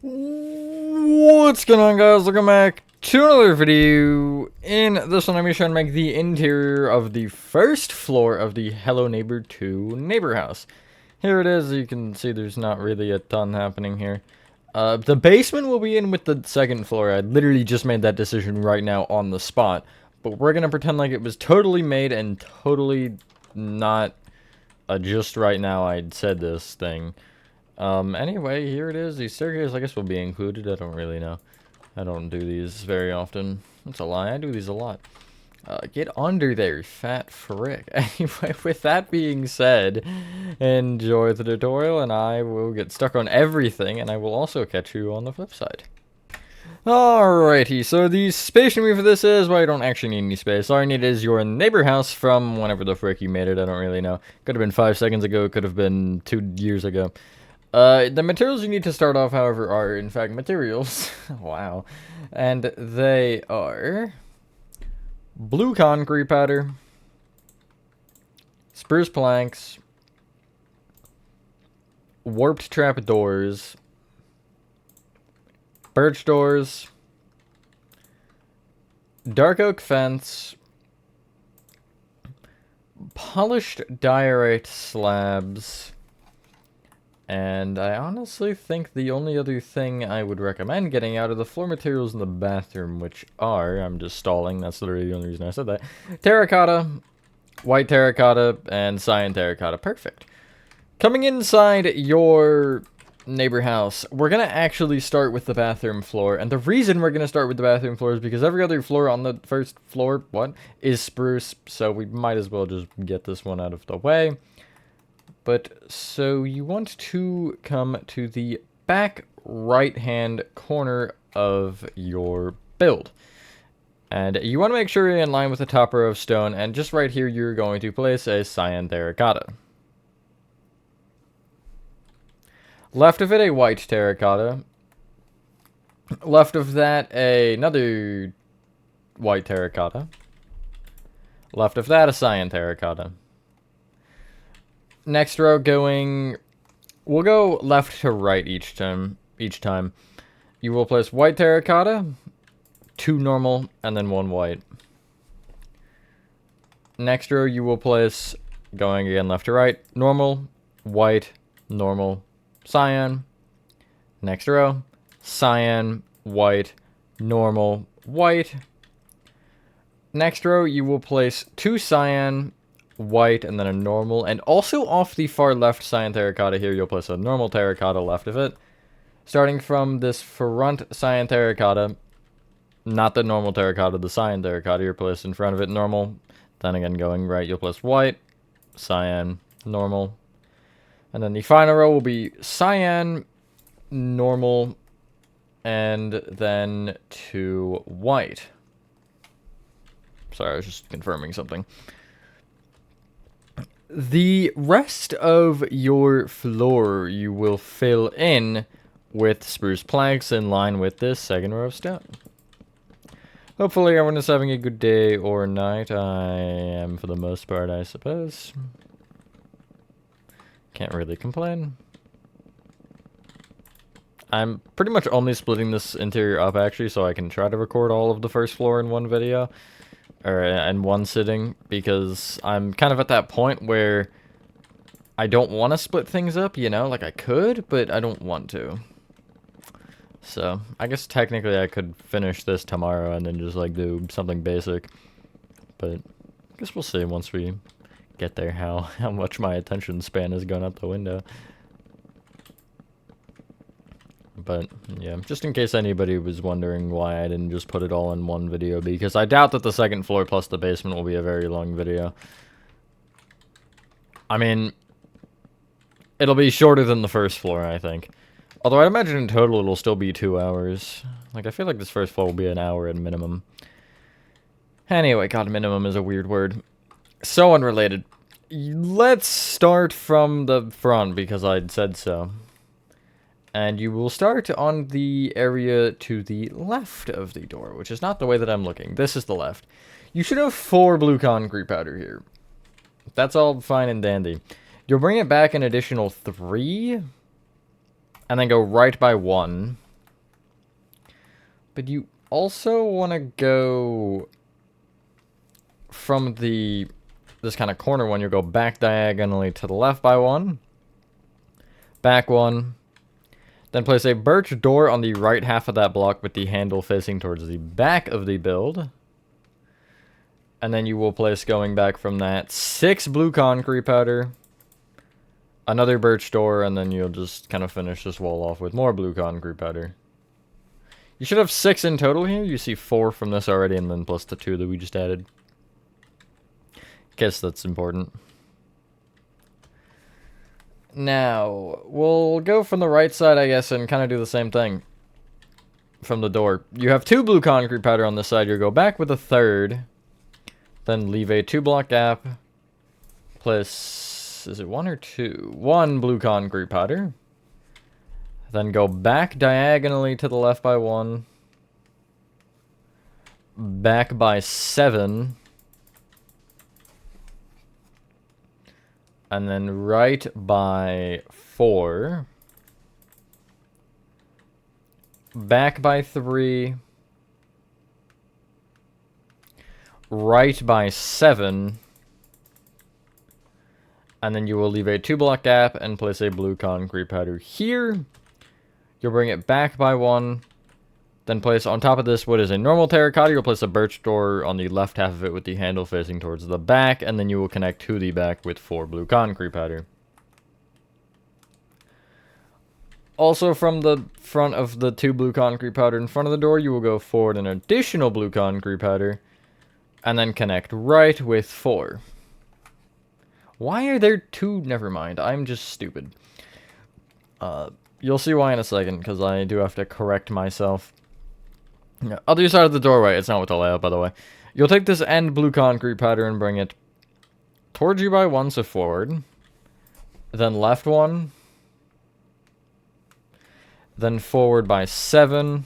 What's going on, guys? Welcome back to another video. In this one, I'm going to try and make the interior of the first floor of the Hello Neighbor 2 neighbor house. Here it is. You can see there's not really a ton happening here. The basement will be in with the second floor. I literally just made that decision right now on the spot. But we're going to pretend like it was totally made and totally not just right now I said this thing. Anyway, here it is. The staircase, I guess, will be included. I don't really know. I don't do these very often. That's a lie. I do these a lot. Get under there, fat frick. Anyway, with that being said, enjoy the tutorial, and I will get stuck on everything, and I will also catch you on the flip side. Alrighty, so the space you need for this is, well, you don't actually need any space. All you need is your neighbor house from whenever the frick you made it. I don't really know. Could have been 5 seconds ago. Could have been 2 years ago. The materials you need to start off, however, are, in fact, materials. Wow. And they are blue concrete powder, spruce planks, warped trapdoors, birch doors, dark oak fence, polished diorite slabs, and I honestly think the only other thing I would recommend getting out of the floor materials in the bathroom, which are, I'm just stalling, that's literally the only reason I said that, terracotta, white terracotta, and cyan terracotta. Perfect. Coming inside your neighbor house, we're going to actually start with the bathroom floor, and the reason we're going to start with the bathroom floor is because every other floor on the first floor, is spruce, so we might as well just get this one out of the way. But, so you want to come to the back right-hand corner of your build. And you want to make sure you're in line with the top row of stone, and just right here you're going to place a cyan terracotta. Left of it, a white terracotta. Left of that, another white terracotta. Left of that, a cyan terracotta. Next row we'll go left to right each time. You will place white terracotta, 2 normal, and then 1 white. Next row you will place, going again left to right, normal, white, normal, cyan. Next row, cyan, white, normal, white. Next row you will place 2 cyan, white, and then a normal, and also off the far left cyan terracotta here you'll place a normal terracotta left of it. Starting from this front cyan terracotta, not the normal terracotta, the cyan terracotta, you're placed in front of it normal. Then again going right you'll place white, cyan, normal, and then the final row will be cyan, normal, and then 2 white. Sorry, I was just confirming something. The rest of your floor you will fill in with spruce planks in line with this second row of stone. Hopefully everyone is having a good day or night. I am for the most part, I suppose. Can't really complain. I'm pretty much only splitting this interior up actually so I can try to record all of the first floor in one video. Or in one sitting, because I'm kind of at that point where I don't want to split things up, you know? Like, I could, but I don't want to. So, I guess technically I could finish this tomorrow and then just, like, do something basic. But, I guess we'll see once we get there how much my attention span is going out the window. But, yeah, just in case anybody was wondering why I didn't just put it all in one video, because I doubt that the second floor plus the basement will be a very long video. I mean, it'll be shorter than the first floor, I think. Although I'd imagine in total it'll still be 2 hours. Like, I feel like this first floor will be an hour at minimum. Anyway, god, minimum is a weird word. So unrelated. Let's start from the front, because I said so. And you will start on the area to the left of the door, which is not the way that I'm looking. This is the left. You should have 4 blue concrete powder here. That's all fine and dandy. You'll bring it back an additional 3, and then go right by 1. But you also want to go from this kind of corner one. You'll go back diagonally to the left by 1. Back 1. Then place a birch door on the right half of that block with the handle facing towards the back of the build. And then you will place, going back from that, 6 blue concrete powder, another birch door, and then you'll just kind of finish this wall off with more blue concrete powder. You should have 6 in total here. You see 4 from this already, and then plus the 2 that we just added. Guess that's important. Now, we'll go from the right side, I guess, and kind of do the same thing from the door. You have 2 blue concrete powder on this side. You'll go back with a 3rd. Then leave a 2-block gap. Place, is it 1 or 2? 1 blue concrete powder. Then go back diagonally to the left by 1. Back by 7. And then right by 4. Back by 3. Right by 7. And then you will leave a 2-block gap and place a blue concrete powder here. You'll bring it back by 1. Then place on top of this what is a normal terracotta. You'll place a birch door on the left half of it with the handle facing towards the back. And then you will connect to the back with 4 blue concrete powder. Also, from the front of the 2 blue concrete powder in front of the door, you will go forward an additional blue concrete powder. And then connect right with 4. Why are there 2? Never mind. I'm just stupid. You'll see why in a second, because I do have to correct myself. Other side of the doorway. It's not with the layout, by the way. You'll take this end blue concrete powder and bring it towards you by 1, so forward. Then left 1. Then forward by 7.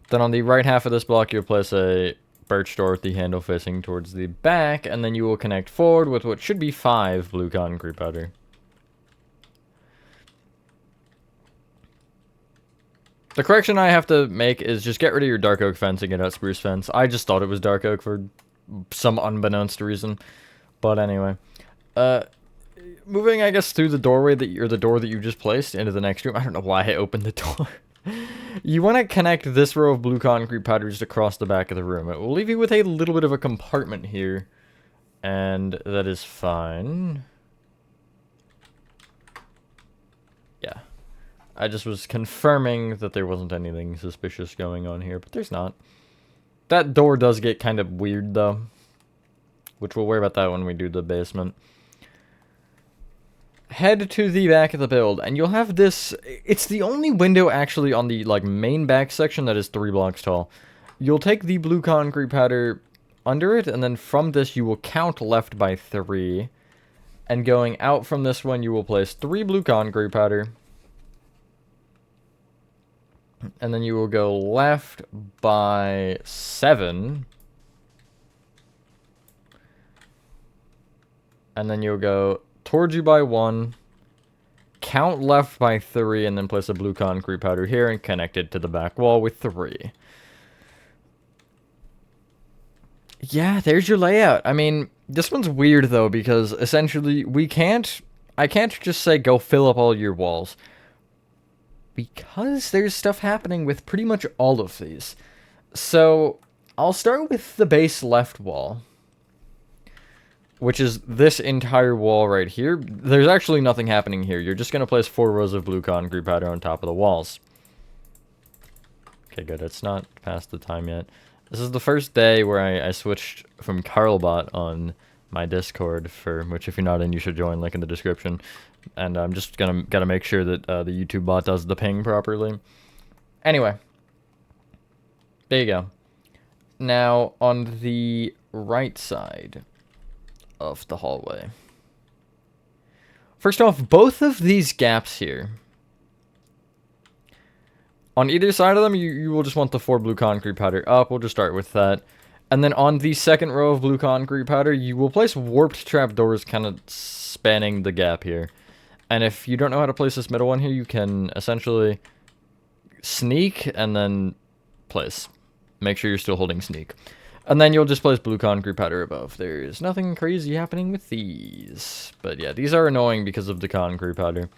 Then on the right half of this block, you'll place a birch door with the handle facing towards the back, and then you will connect forward with what should be 5 blue concrete powder. The correction I have to make is just get rid of your dark oak fence and get out spruce fence. I just thought it was dark oak for some unbeknownst reason. But anyway. Moving, I guess, through the doorway or the door that you just placed into the next room. I don't know why I opened the door. You want to connect this row of blue concrete powder just across the back of the room. It will leave you with a little bit of a compartment here. And that is fine. Yeah. I just was confirming that there wasn't anything suspicious going on here, but there's not. That door does get kind of weird, though. Which we'll worry about that when we do the basement. Head to the back of the build, and you'll have this... It's the only window, actually, on the main back section that is 3 blocks tall. You'll take the blue concrete powder under it, and then from this you will count left by 3. And going out from this one, you will place 3 blue concrete powder. And then you will go left by 7. And then you'll go towards you by 1. Count left by 3, and then place a blue concrete powder here and connect it to the back wall with 3. Yeah, there's your layout. I mean, this one's weird, though, because essentially I can't just say go fill up all your walls. Because there's stuff happening with pretty much all of these. So, I'll start with the base left wall. Which is this entire wall right here. There's actually nothing happening here. You're just going to place 4 rows of blue concrete powder on top of the walls. Okay, good. It's not past the time yet. This is the first day where I switched from Carlbot on my Discord, for which if you're not in, you should join, link in the description. And I'm just gotta make sure that the YouTube bot does the ping properly. Anyway. There you go. Now, on the right side of the hallway. First off, both of these gaps here. On either side of them, you will just want the 4 blue concrete powder up. We'll just start with that. And then on the second row of blue concrete powder, you will place warped trapdoors kind of spanning the gap here. And if you don't know how to place this middle one here, you can essentially sneak, and then place. Make sure you're still holding sneak. And then you'll just place blue concrete powder above. There's nothing crazy happening with these. But yeah, these are annoying because of the concrete powder.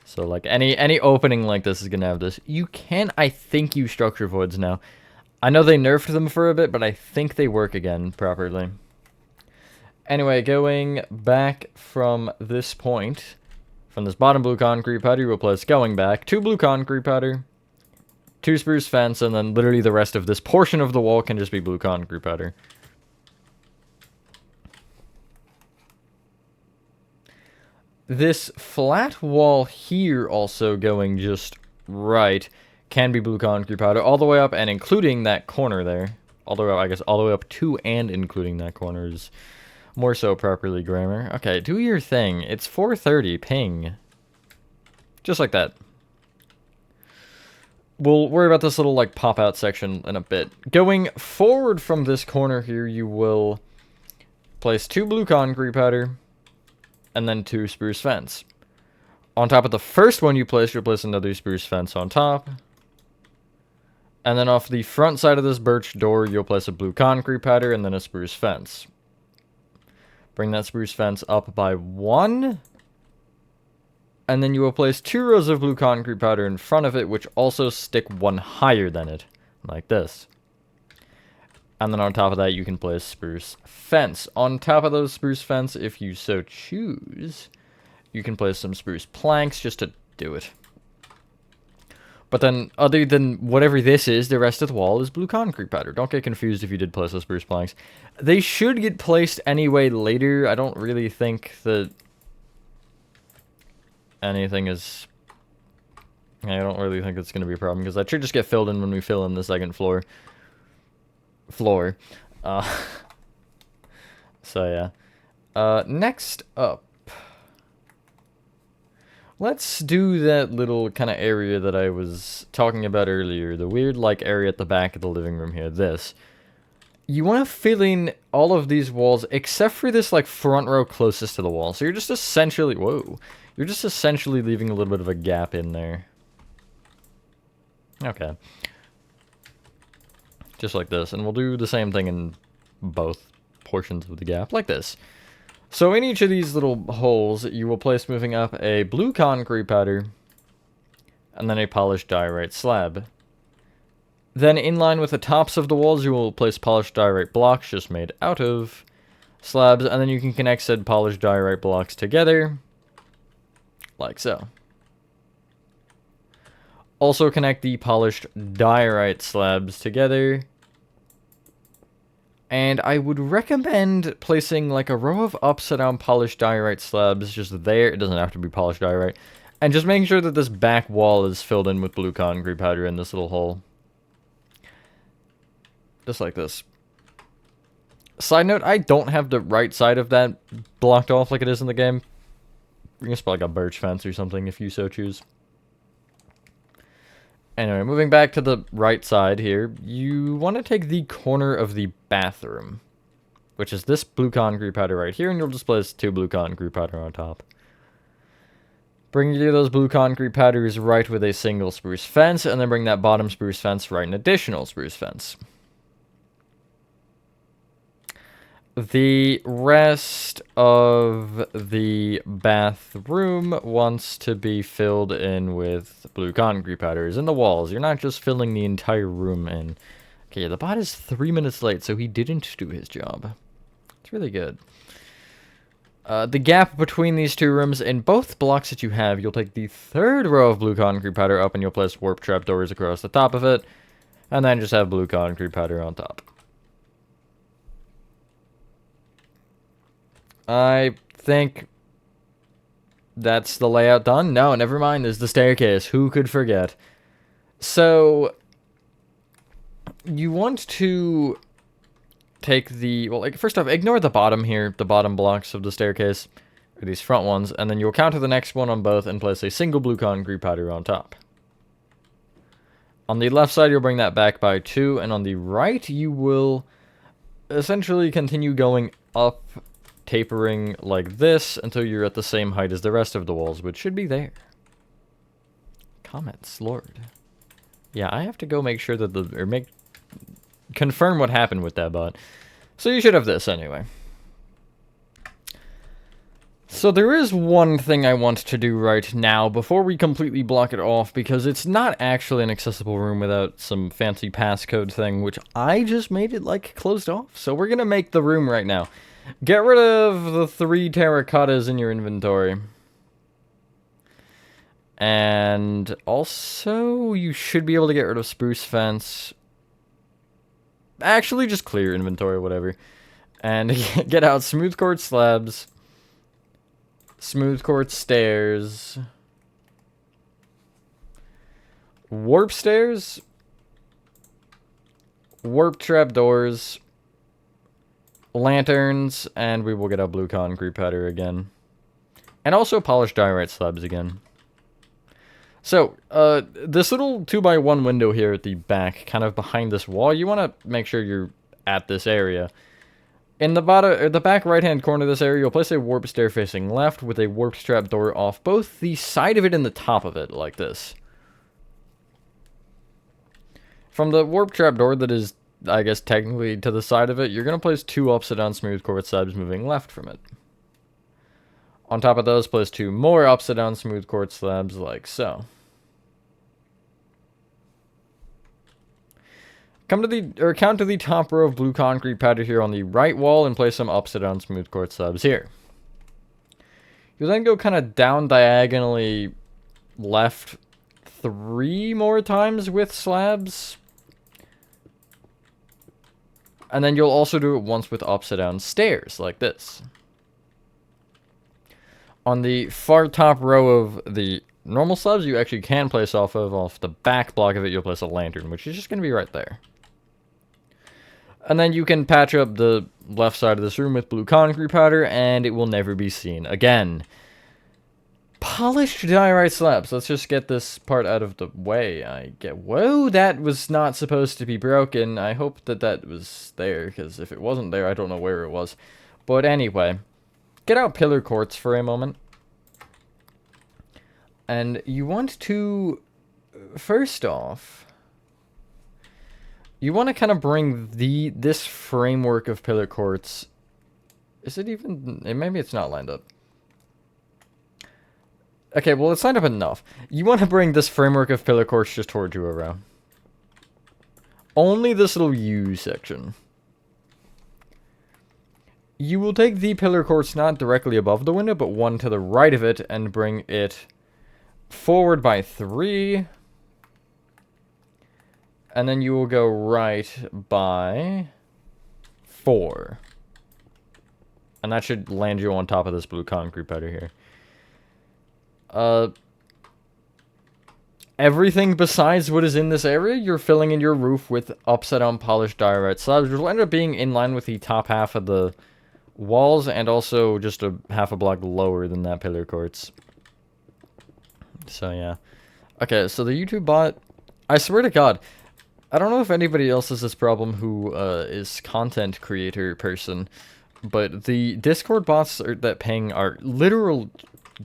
So like any opening like this is gonna have this. You can, I think, use structure voids now. I know they nerfed them for a bit, but I think they work again properly. Anyway, going back from this point, from this bottom blue concrete powder, we'll place going back 2 blue concrete powder, 2 spruce fence, and then literally the rest of this portion of the wall can just be blue concrete powder. This flat wall here also going just right can be blue concrete powder all the way up and including that corner there. All the way up, I guess, all the way up to and including that corner is more so properly grammar. Okay, do your thing. It's 4:30, ping. Just like that. We'll worry about this little, like, pop-out section in a bit. Going forward from this corner here, you will place 2 blue concrete powder, and then 2 spruce fence. On top of the first one you place, you'll place another spruce fence on top. And then off the front side of this birch door, you'll place a blue concrete powder, and then a spruce fence. Bring that spruce fence up by 1. And then you will place 2 rows of blue concrete powder in front of it, which also stick 1 higher than it, like this. And then on top of that, you can place spruce fence. On top of those spruce fence, if you so choose, you can place some spruce planks just to do it. But then, other than whatever this is, the rest of the wall is blue concrete powder. Don't get confused if you did place those spruce planks. They should get placed anyway later. I don't really think that anything is... I don't really think it's going to be a problem, because that should just get filled in when we fill in the second floor. So yeah. Next up, let's do that little kind of area that I was talking about earlier. The weird, like, area at the back of the living room here. This. You want to fill in all of these walls, except for this, like, front row closest to the wall. So you're just essentially... Whoa. You're just essentially leaving a little bit of a gap in there. Okay. Just like this. And we'll do the same thing in both portions of the gap, like this. So in each of these little holes, you will place, moving up, a blue concrete powder, and then a polished diorite slab. Then in line with the tops of the walls, you will place polished diorite blocks just made out of slabs, and then you can connect said polished diorite blocks together, like so. Also connect the polished diorite slabs together. And I would recommend placing like a row of upside down polished diorite slabs just there. It doesn't have to be polished diorite. And just making sure that this back wall is filled in with blue concrete powder in this little hole. Just like this. Side note, I don't have the right side of that blocked off like it is in the game. You can just put like a birch fence or something if you so choose. Anyway, moving back to the right side here, you want to take the corner of the bathroom, which is this blue concrete powder right here, and you'll just place 2 blue concrete powder on top. Bring those blue concrete powders right with a single spruce fence, and then bring that bottom spruce fence right an additional spruce fence. The rest of the bathroom wants to be filled in with blue concrete powders in the walls. You're not just filling the entire room in. Okay, the bot is 3 minutes late, so he didn't do his job. It's really good. The gap between these 2 rooms, in both blocks that you have, you'll take the 3rd row of blue concrete powder up and you'll place warp trap doors across the top of it, and then just have blue concrete powder on top. I think that's the layout done. No, never mind. There's the staircase. Who could forget? So, you want to take the... Well, like, first off, ignore the bottom here, the bottom blocks of the staircase, or these front ones, and then you'll counter the next one on both and place a single blue concrete powder on top. On the left side, you'll bring that back by 2, and on the right, you will essentially continue going up, tapering like this until you're at the same height as the rest of the walls, which should be there. Comments, Lord. Yeah, I have to go make sure that confirm what happened with that bot. So you should have this anyway. So there is one thing I want to do right now before we completely block it off, because it's not actually an accessible room without some fancy passcode thing, which I just made it like closed off. So we're gonna make the room right now. Get rid of the 3 terracottas in your inventory. And also, you should be able to get rid of spruce fence. Actually, just clear inventory, whatever. And get out smooth quartz slabs. Smooth quartz stairs. Warp stairs. Warp trap doors. Lanterns. And we will get a blue concrete powder again. And also polished diorite slabs again. So, this little 2x1 window here at the back, kind of behind this wall, you want to make sure you're at this area. In the back right-hand corner of this area, you'll place a warp stair facing left with a warp trap door off both the side of it and the top of it, like this. From the warp trap door that is, I guess, technically to the side of it, you're going to place 2 upside-down smooth quartz slabs moving left from it. On top of those, place 2 more upside-down smooth quartz slabs, like so. Count to the top row of blue concrete powder here on the right wall and place some upside-down smooth quartz slabs here. You'll then go kind of down diagonally left 3 more times with slabs. And then you'll also do it once with upside-down stairs, like this. On the far top row of the normal slabs, you actually can place off the back block of it, you'll place a lantern, which is just going to be right there. And then you can patch up the left side of this room with blue concrete powder, and it will never be seen again. Polished diorite slabs. Let's just get this part out of the way. Whoa, that was not supposed to be broken. I hope that was there, because if it wasn't there, I don't know where it was. But anyway, get out pillar quartz for a moment. And you want to, first off, you want to kind of bring this framework of pillar quartz. Is it even? Maybe it's not lined up. Okay, well, it's lined up enough. You want to bring this framework of pillar quartz just toward you around. Only this little U section. You will take the pillar quartz not directly above the window, but one to the right of it, and bring it forward by 3. And then you will go right by 4. And that should land you on top of this blue concrete powder here. Everything besides what is in this area, you're filling in your roof with upside-down polished diorite slabs, which will end up being in line with the top half of the walls, and also just a half a block lower than that pillar quartz. So, yeah. Okay, so the YouTube bot, I swear to God, I don't know if anybody else has this problem who is content creator person, but the Discord bots that ping are literal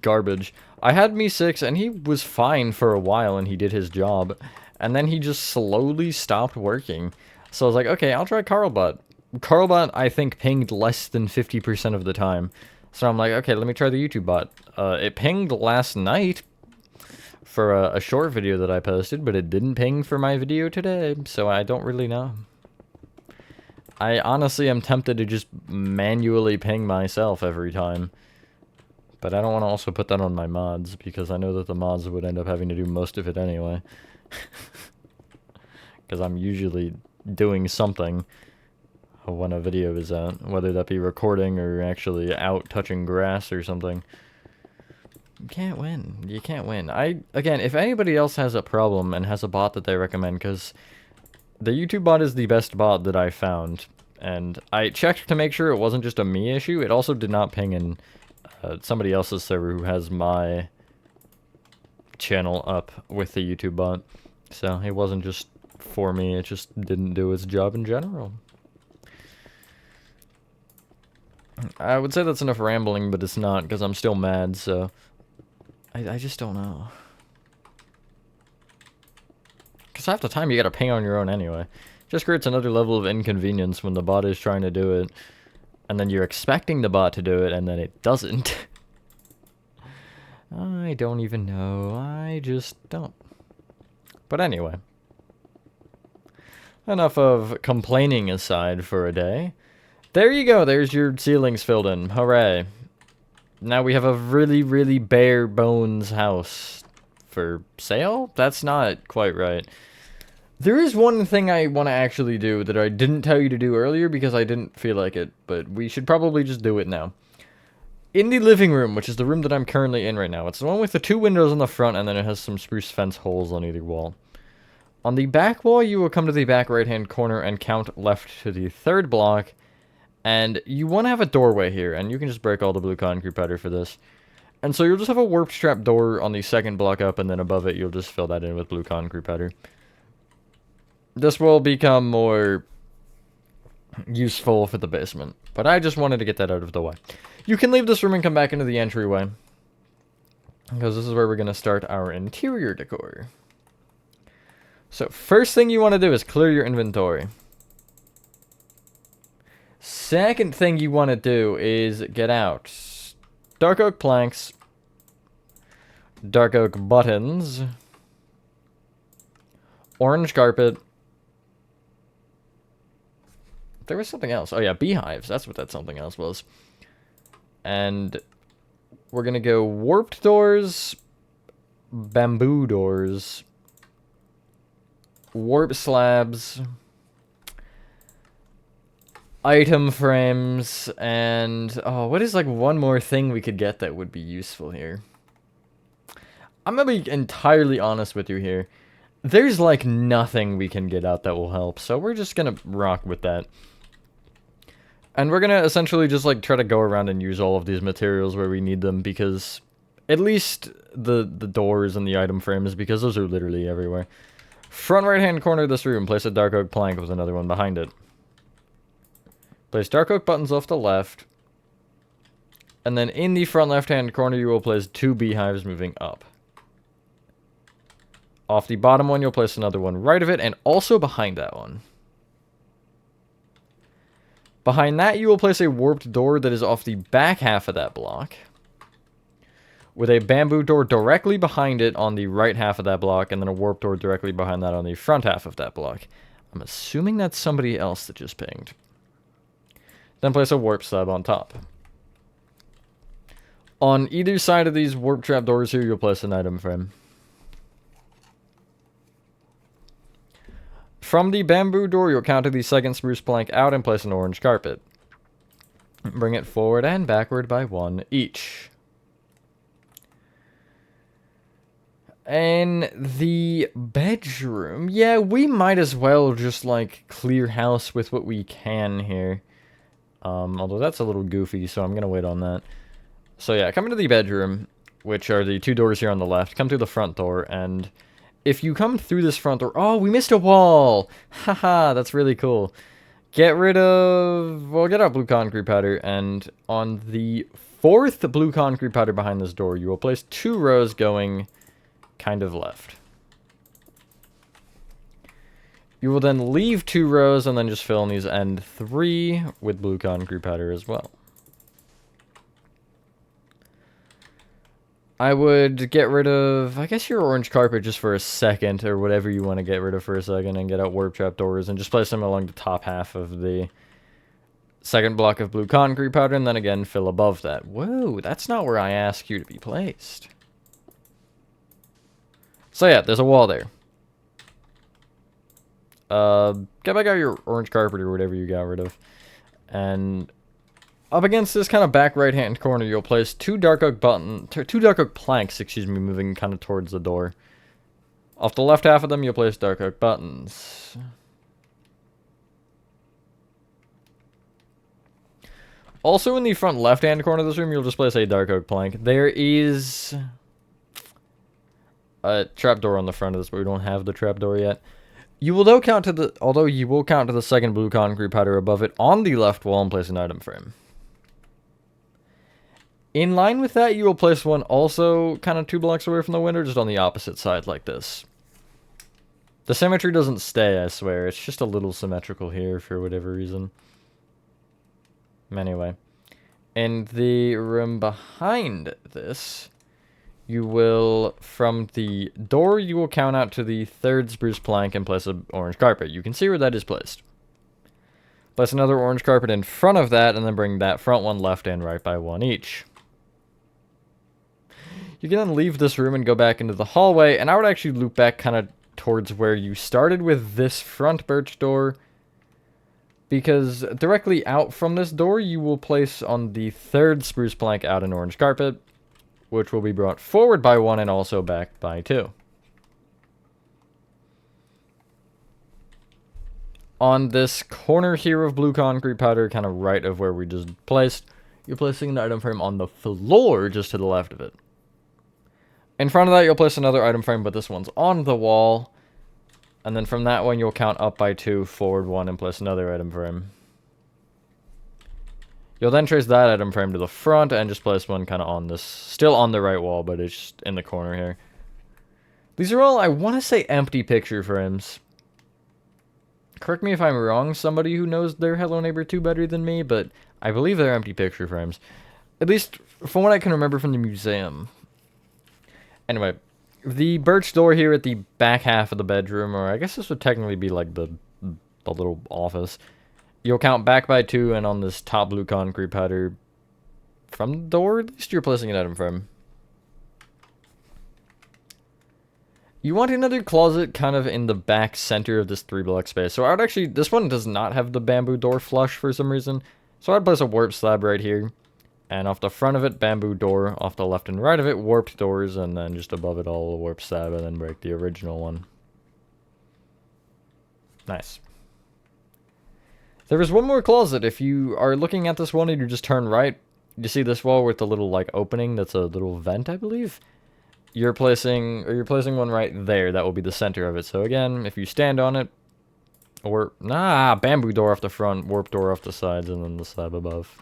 garbage. I had Me6 and he was fine for a while and he did his job, and then he just slowly stopped working. So I was like, okay, I'll try Carlbot. Carlbot, I think, pinged less than 50% of the time. So I'm like, okay, let me try the YouTube bot. It pinged last night for a short video that I posted, but it didn't ping for my video today, so I don't really know. I honestly am tempted to just manually ping myself every time. But I don't want to also put that on my mods, because I know that the mods would end up having to do most of it anyway. Because I'm usually doing something when a video is out, whether that be recording or actually out touching grass or something. You can't win. You can't win. Again, if anybody else has a problem and has a bot that they recommend, because the YouTube bot is the best bot that I found, and I checked to make sure it wasn't just a me issue. It also did not ping in somebody else's server who has my channel up with the YouTube bot. So it wasn't just for me, it just didn't do its job in general. I would say that's enough rambling, but it's not, because I'm still mad, so I just don't know. Because Because half the time you gotta ping on your own anyway. Just creates another level of inconvenience when the bot is trying to do it. And then you're expecting the bot to do it, and then it doesn't. I don't even know. I just don't. But anyway. Enough of complaining aside for a day. There you go. There's your ceilings filled in. Hooray. Now we have a really, really bare bones house. For sale? That's not quite right. There is one thing I want to actually do that I didn't tell you to do earlier because I didn't feel like it, but we should probably just do it now. In the living room, which is the room that I'm currently in right now, it's the one with the 2 windows on the front and then it has some spruce fence holes on either wall. On the back wall, you will come to the back right-hand corner and count left to the 3rd block, and you want to have a doorway here, and you can just break all the blue concrete powder for this. And so you'll just have a warp trap door on the 2nd block up, and then above it you'll just fill that in with blue concrete powder. This will become more useful for the basement, but I just wanted to get that out of the way. You can leave this room and come back into the entryway, because this is where we're going to start our interior decor. So first thing you want to do is clear your inventory. Second thing you want to do is get out dark oak planks, dark oak buttons, orange carpet. There was something else. Oh yeah, beehives. That's what that something else was. And we're going to go warped doors, bamboo doors, warp slabs, item frames, and oh, what is like one more thing we could get that would be useful here? I'm gonna be entirely honest with you here. There's like nothing we can get out that will help, so we're just gonna rock with that. And we're gonna essentially just like try to go around and use all of these materials where we need them, because at least the doors and the item frames, because those are literally everywhere. Front right-hand corner of this room, place a dark oak plank with another one behind it. Place dark oak buttons off the left. And then in the front left-hand corner, you will place 2 beehives moving up. Off the bottom one, you'll place another one right of it, and also behind that one. Behind that, you will place a warped door that is off the back half of that block, with a bamboo door directly behind it on the right half of that block, and then a warp door directly behind that on the front half of that block. I'm assuming that's somebody else that just pinged. Then place a warp slab on top. On either side of these warp trap doors here, you'll place an item frame. From the bamboo door, you'll counter the 2nd spruce plank out and place an orange carpet. Bring it forward and backward by 1 each. And the bedroom, yeah, we might as well just like clear house with what we can here. Although that's a little goofy, so I'm gonna wait on that. So yeah, come into the bedroom, which are the 2 doors here on the left. Come through the front door, and if you come through this front door, oh, we missed a wall. Haha, that's really cool. Get rid of, well, get out blue concrete powder, and on the 4th blue concrete powder behind this door, you will place 2 rows going kind of left. You will then leave 2 rows and then just fill in these end 3 with blue concrete powder as well. I would get rid of, I guess, your orange carpet just for a second, or whatever you want to get rid of for a second, and get out warp trap doors and just place them along the top half of the 2nd block of blue concrete powder, and then again fill above that. Whoa, that's not where I ask you to be placed. So yeah, there's a wall there. Get back out your orange carpet or whatever you got rid of. And up against this kind of back right-hand corner, you'll place 2 dark oak planks, excuse me, moving kind of towards the door. Off the left half of them, you'll place dark oak buttons. Also in the front left-hand corner of this room, you'll just place a dark oak plank. There is a trapdoor on the front of this, but we don't have the trapdoor yet. You will though count to the, although you will count to the 2nd blue concrete powder above it on the left wall and place an item frame. In line with that, you will place one also kind of 2 blocks away from the window, just on the opposite side like this. The symmetry doesn't stay, I swear. It's just a little symmetrical here for whatever reason. Anyway. In the room behind this, you will, from the door, you will count out to the third spruce plank and place an orange carpet. You can see where that is placed. Place another orange carpet in front of that, and then bring that front one left and right by one each. You can then leave this room and go back into the hallway, and I would actually loop back kind of towards where you started with this front birch door, because directly out from this door, you will place on the third spruce plank out an orange carpet, which will be brought forward by one and also back by two. On this corner here of blue concrete powder, kind of right of where we just placed, you're placing an item frame on the floor just to the left of it. In front of that, you'll place another item frame, but this one's on the wall. And then from that one, you'll count up by two, forward one, and place another item frame. You'll then trace that item frame to the front and just place one kind of on this, still on the right wall, but it's just in the corner here. These are all, I want to say, empty picture frames. Correct me if I'm wrong, somebody who knows their Hello Neighbor 2 better than me, but I believe they're empty picture frames. At least from what I can remember from the museum. Anyway, the birch door here at the back half of the bedroom, or I guess this would technically be like the little office. You'll count back by two, and on this top blue concrete powder, from the door, at least you're placing an item frame. You want another closet kind of in the back center of this 3-block space. So I would actually, this one does not have the bamboo door flush for some reason. So I'd place a warp slab right here. And off the front of it, bamboo door. Off the left and right of it, warped doors. And then just above it all, a warp slab, and then break the original one. Nice. There is one more closet. If you are looking at this one and you just turn right, you see this wall with the little like opening that's a little vent, I believe. You're placing one right there. That will be the center of it. So again, if you stand on it, or bamboo door off the front, warp door off the sides, and then the slab above.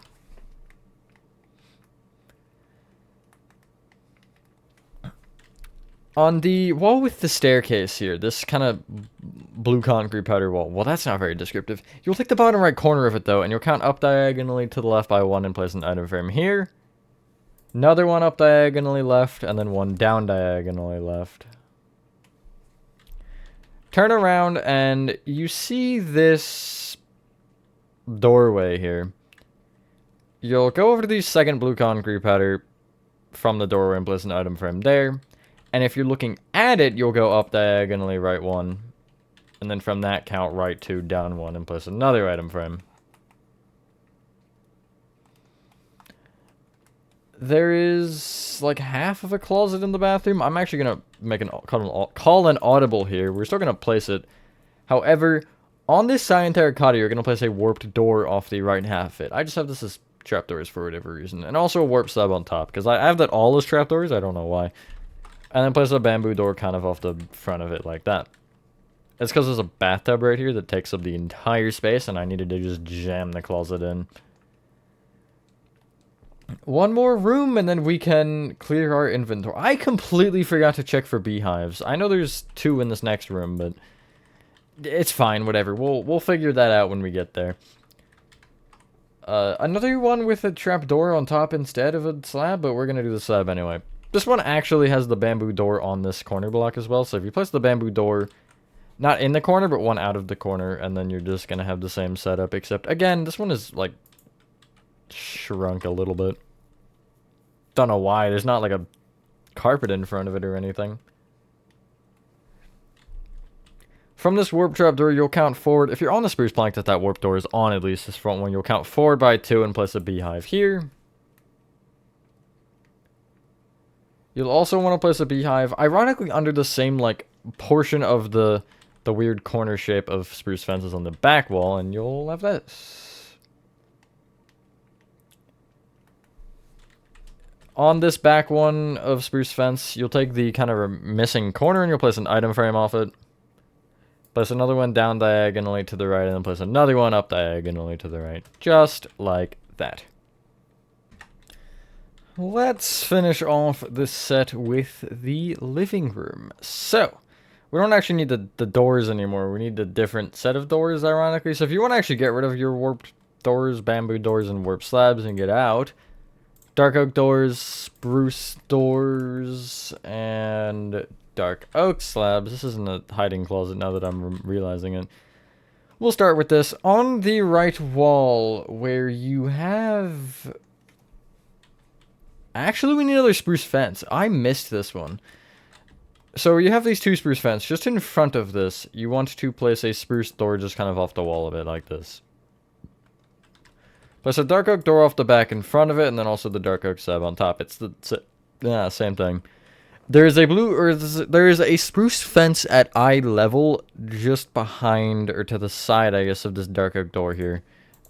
On the wall with the staircase here, this kind of blue concrete powder wall, well, that's not very descriptive. You'll take the bottom right corner of it, though, and you'll count up diagonally to the left by one and place an item frame here. Another one up diagonally left, and then one down diagonally left. Turn around, and you see this doorway here. You'll go over to the second blue concrete powder from the doorway and place an item frame there. And if you're looking at it, you'll go up diagonally right one. And then from that, count right two, down one, and place another item frame. There is like half of a closet in the bathroom. I'm actually going to make call an audible here. We're still going to place it. However, on this side terracotta, you're going to place a warped door off the right half of it. I just have this as trapdoors for whatever reason. And also a warp slab on top, because I have that all as trapdoors. I don't know why. And then place a bamboo door kind of off the front of it like that. It's because there's a bathtub right here that takes up the entire space, and I needed to just jam the closet in. One more room, and then we can clear our inventory. I completely forgot to check for beehives. I know there's 2 in this next room, but it's fine, whatever. We'll figure that out when we get there. Another one with a trapdoor on top instead of a slab, but we're going to do the slab anyway. This one actually has the bamboo door on this corner block as well, so if you place the bamboo door, not in the corner, but one out of the corner, and then you're just going to have the same setup, except, again, this one is, like, shrunk a little bit. Don't know why, there's not, like, a carpet in front of it or anything. From this warp trap door, you'll count forward, if you're on the spruce plank that warp door is on, at least this front one, you'll count forward by 2 and place a beehive here. You'll also want to place a beehive, ironically, under the same, like, portion of the weird corner shape of spruce fences on the back wall, and you'll have this. On this back one of spruce fence, you'll take the kind of missing corner, and you'll place an item frame off it. Place another one down diagonally to the right, and then place another one up diagonally to the right. Just like that. Let's finish off this set with the living room. So, We don't actually need the doors anymore. We need a different set of doors, ironically. So if you want to actually get rid of your warped doors, bamboo doors, and warped slabs and get out, dark oak doors, spruce doors, and dark oak slabs. This isn't a hiding closet now that I'm realizing it. We'll start with this. On the right wall, where you have... Actually, we need another spruce fence. I missed this one. So you have these two spruce fence. Just in front of this, you want to place a spruce door just kind of off the wall of it, like this. Place a dark oak door off the back in front of it, and then also the dark oak slab on top. It's the same thing. There is a spruce fence at eye level just behind, or to the side, I guess, of this dark oak door here.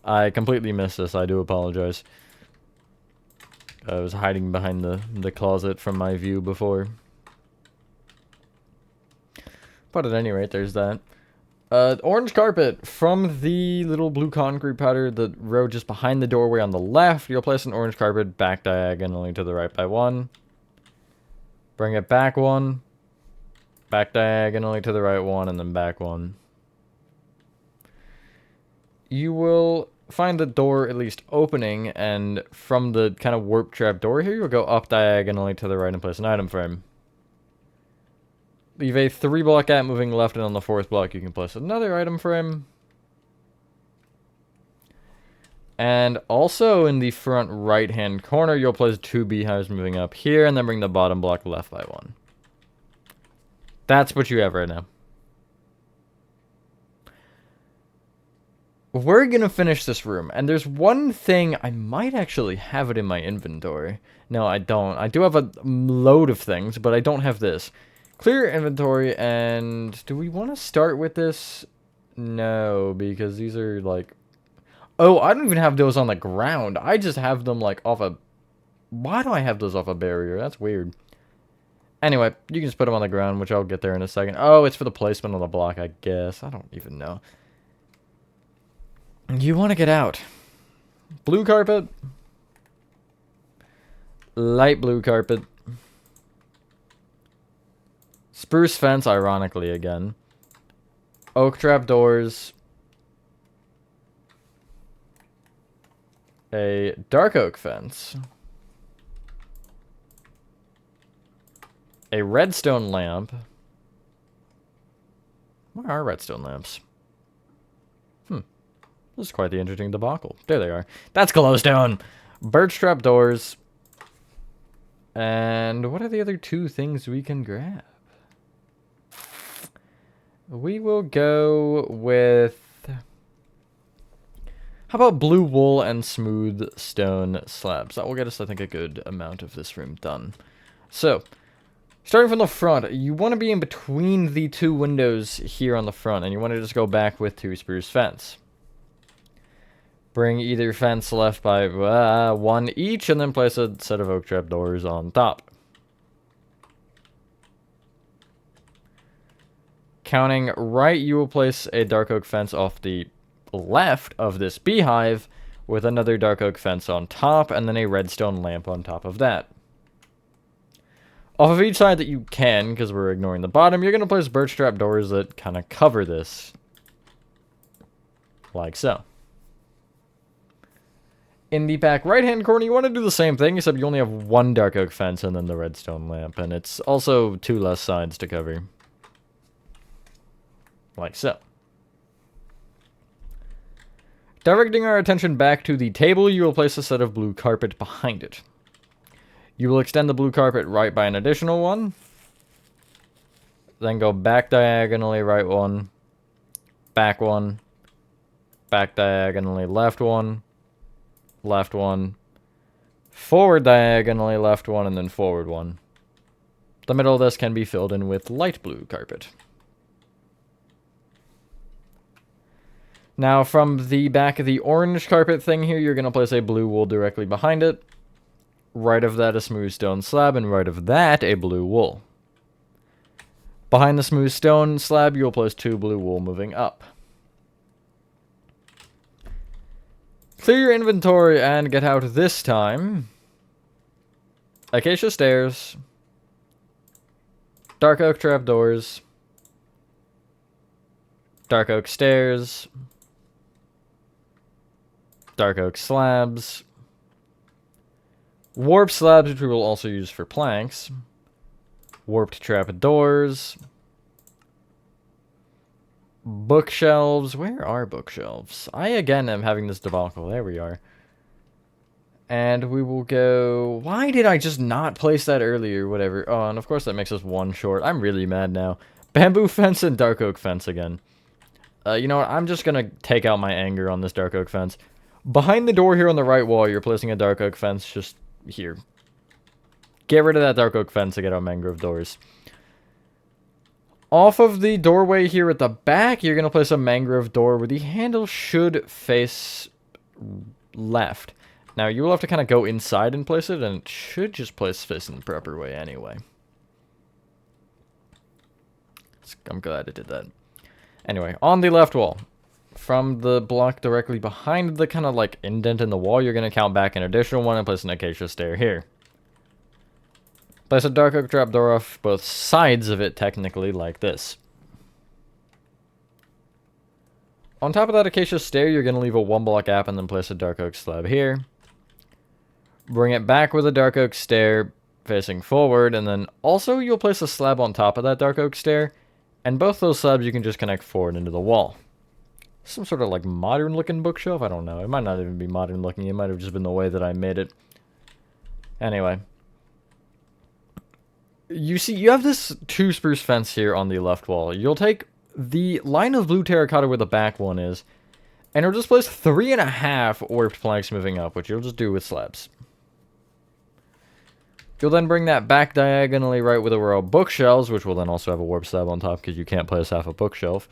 I completely missed this. I do apologize. I was hiding behind the closet from my view before. But at any rate, there's that. Orange carpet from the little blue concrete powder, the row just behind the doorway on the left. You'll place an orange carpet back diagonally to the right by 1. Bring it back 1. Back diagonally to the right 1, and then back 1. You will find the door at least opening, and from the kind of warp trap door here, you'll go up diagonally to the right and place an item frame. Leave a 3-block gap moving left, and on the 4th block you can place another item frame. And also in the front right-hand corner, you'll place 2 beehives moving up here, and then bring the bottom block left by 1. That's what you have right now. We're gonna finish this room, and there's one thing, I might actually have it in my inventory. No, I don't. I do have a load of things, but I don't have this. Clear inventory, and do we want to start with this? No, because these are like... Oh, I don't even have those on the ground. I just have them like off a... Why do I have those off a barrier? That's weird. Anyway, you can just put them on the ground, which I'll get there in a second. Oh, it's for the placement on the block, I guess. I don't even know. You want to get out. Blue carpet. Light blue carpet. Spruce fence, ironically, again. Oak trap doors. A dark oak fence. A redstone lamp. Where are redstone lamps? This is quite the interesting debacle. There they are. That's glowstone! Birch trap doors. And what are the other 2 things we can grab? We will go with... How about blue wool and smooth stone slabs? That will get us, I think, a good amount of this room done. So, starting from the front, you want to be in between the 2 windows here on the front, and you want to just go back with 2 spruce fence. Bring either fence left by 1 each, and then place a set of oak trap doors on top. Counting right, you will place a dark oak fence off the left of this beehive, with another dark oak fence on top, and then a redstone lamp on top of that. Off of each side that you can, because we're ignoring the bottom, you're going to place birch trap doors that kind of cover this. Like so. In the back right-hand corner, you want to do the same thing, except you only have 1 dark oak fence and then the redstone lamp, and it's also 2 less sides to cover. Like so. Directing our attention back to the table, you will place a set of blue carpet behind it. You will extend the blue carpet right by an additional 1. Then go back diagonally right 1. Back 1. Back diagonally left 1. Left 1. Forward diagonally left 1, and then forward 1. The middle of this can be filled in with light blue carpet. Now, from the back of the orange carpet thing here, you're going to place a blue wool directly behind it. Right of that, a smooth stone slab, and right of that, a blue wool. Behind the smooth stone slab, you'll place 2 blue wool moving up. Clear your inventory and get out this time. Acacia stairs. Dark oak trap doors. Dark oak stairs. Dark oak slabs. Warp slabs, which we will also use for planks. Warped trap doors. Bookshelves. Where are bookshelves? I, again, am having this debacle. There we are. And we will go... Why did I just not place that earlier? Whatever. Oh, and of course that makes us one short. I'm really mad now. Bamboo fence and dark oak fence again. You know what? I'm just going to take out my anger on this dark oak fence. Behind the door here on the right wall, you're placing a dark oak fence just here. Get rid of that dark oak fence to get our mangrove doors. Off of the doorway here at the back, you're going to place a mangrove door where the handle should face left. Now, you will have to kind of go inside and place it, and it should just place facing the proper way anyway. I'm glad it did that. Anyway, on the left wall, from the block directly behind the kind of like indent in the wall, you're going to count back an additional one and place an acacia stair here. Place a dark oak trapdoor off both sides of it, technically, like this. On top of that acacia stair, you're going to leave a 1-block gap and then place a dark oak slab here. Bring it back with a dark oak stair facing forward, and then also you'll place a slab on top of that dark oak stair, and both those slabs you can just connect forward into the wall. Some sort of like modern looking bookshelf? I don't know. It might not even be modern looking. It might have just been the way that I made it. Anyway. You see, you have this 2 spruce fence here on the left wall. You'll take the line of blue terracotta where the back one is, and you'll just place 3.5 warped planks moving up, which you'll just do with slabs. You'll then bring that back diagonally right with a row of bookshelves, which will then also have a warp slab on top because you can't place half a bookshelf.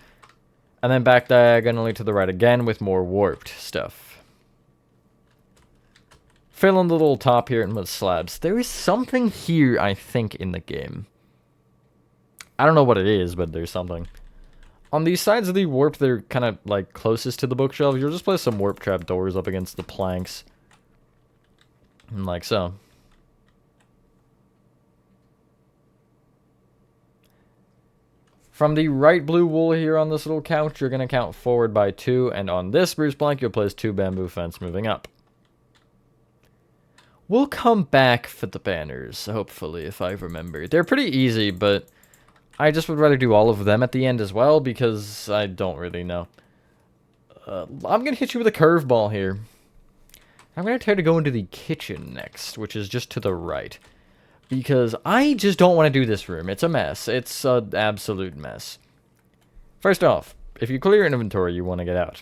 And then back diagonally to the right again with more warped stuff. Fill in the little top here and with slabs. There is something here, I think, in the game. I don't know what it is, but there's something. On these sides of the warp, they're kind of like closest to the bookshelf. You'll just place some warp trap doors up against the planks. And like so. From the right blue wool here on this little couch, you're going to count forward by 2, and on this spruce plank, you'll place 2 bamboo fence moving up. We'll come back for the banners, hopefully, if I remember. They're pretty easy, but I just would rather do all of them at the end as well, because I don't really know. I'm going to hit you with a curveball here. I'm going to try to go into the kitchen next, which is just to the right. Because I just don't want to do this room. It's a mess. It's an absolute mess. First off, if you clear your inventory, you want to get out.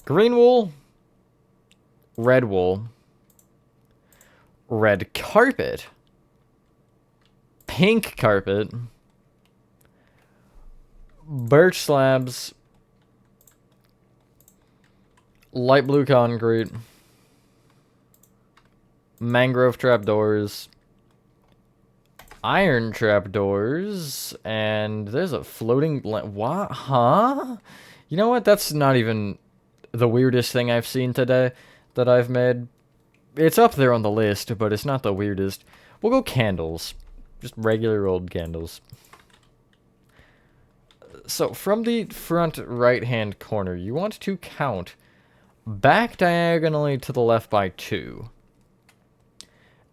Green wool. Red wool. Red carpet. Pink carpet. Birch slabs. Light blue concrete. Mangrove trapdoors. Iron trapdoors, and there's a floating... What? Huh? You know what? That's not even the weirdest thing I've seen today that I've made. It's up there on the list, but it's not the weirdest. We'll go candles. Just regular old candles. So, from the front right-hand corner, you want to count back diagonally to the left by 2.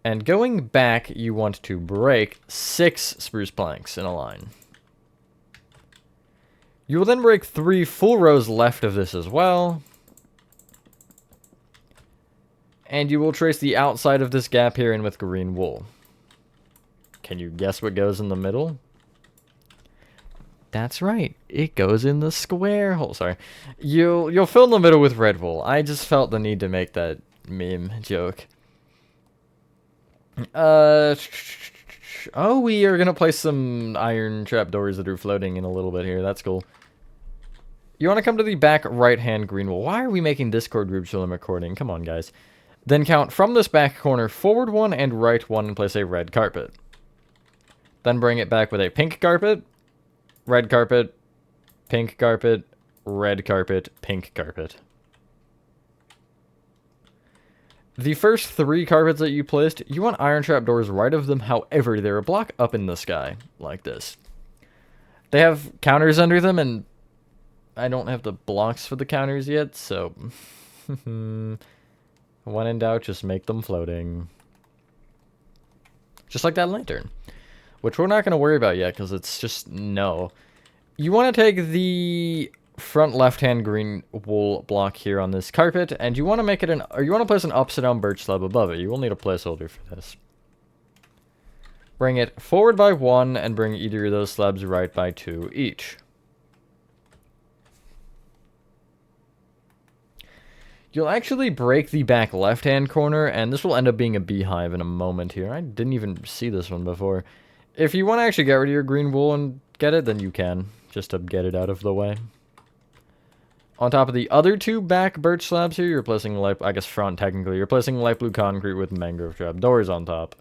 And going back, you want to break 6 spruce planks in a line. You will then break 3 full rows left of this as well. And you will trace the outside of this gap here in with green wool. Can you guess what goes in the middle? That's right. It goes in the square hole. Sorry. You'll fill in the middle with red wool. I just felt the need to make that meme joke. Oh, we are gonna place some iron trapdoors that are floating in a little bit here. That's cool. You want to come to the back right-hand green wool. Why are we making Discord groups while I'm recording? Come on, guys. Then count from this back corner forward 1 and right 1 and place a red carpet. Then bring it back with a pink carpet, red carpet, pink carpet, red carpet, pink carpet. The first 3 carpets that you placed, you want iron trapdoors right of them, however, they're a block up in the sky, like this. They have counters under them, and I don't have the blocks for the counters yet, so when in doubt, just make them floating. Just like that lantern, which we're not going to worry about yet because it's just no. You want to take the front left-hand green wool block here on this carpet, and you want to make it or you want to place an upside down birch slab above it. You will need a placeholder for this. Bring it forward by 1 and bring either of those slabs right by 2 each. You'll actually break the back left-hand corner, and this will end up being a beehive in a moment here. I didn't even see this one before. If you want to actually get rid of your green wool and get it, then you can, just to get it out of the way. On top of the other 2 back birch slabs here, you're placing light, I guess front technically, you're placing light blue concrete with mangrove trapdoors on top.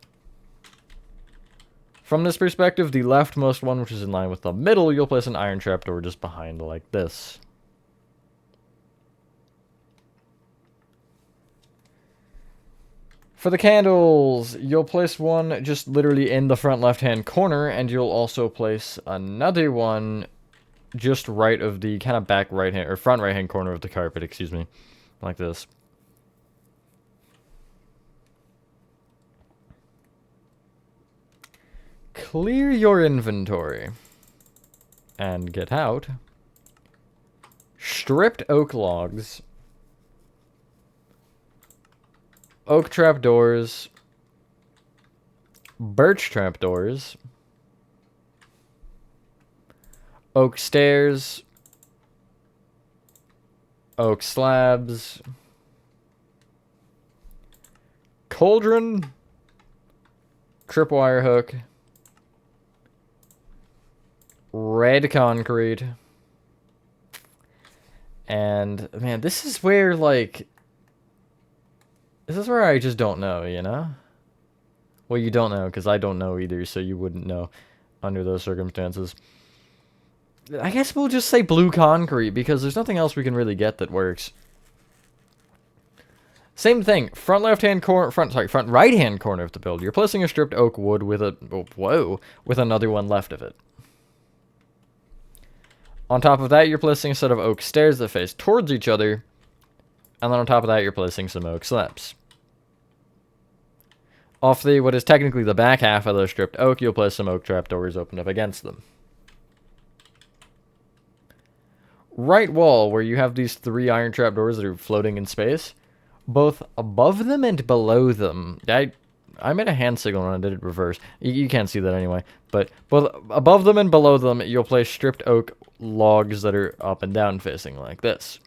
From this perspective, the leftmost one, which is in line with the middle, you'll place an iron trapdoor just behind like this. For the candles, you'll place one just literally in the front left-hand corner, and you'll also place another one just right of the kind of back right-hand, or front right-hand corner of the carpet, excuse me, like this. Clear your inventory and get out stripped oak logs, oak trapdoors, birch trapdoors, oak stairs, oak slabs, cauldron, tripwire hook, red concrete, and man, this is where like this is where I just don't know, you know? Well, you don't know because I don't know either, so you wouldn't know under those circumstances. I guess we'll just say blue concrete because there's nothing else we can really get that works. Same thing, front left-hand corner, front right-hand corner of the build. You're placing a stripped oak wood with with another one left of it. On top of that, you're placing a set of oak stairs that face towards each other. And then on top of that, you're placing some oak slabs. Off the, what is technically the back half of the stripped oak, you'll place some oak trapdoors opened up against them. Right wall, where you have these 3 iron trapdoors that are floating in space, both above them and below them. I made a hand signal and I did it reverse. You can't see that anyway. But both above them and below them, you'll place stripped oak logs that are up and down facing like this.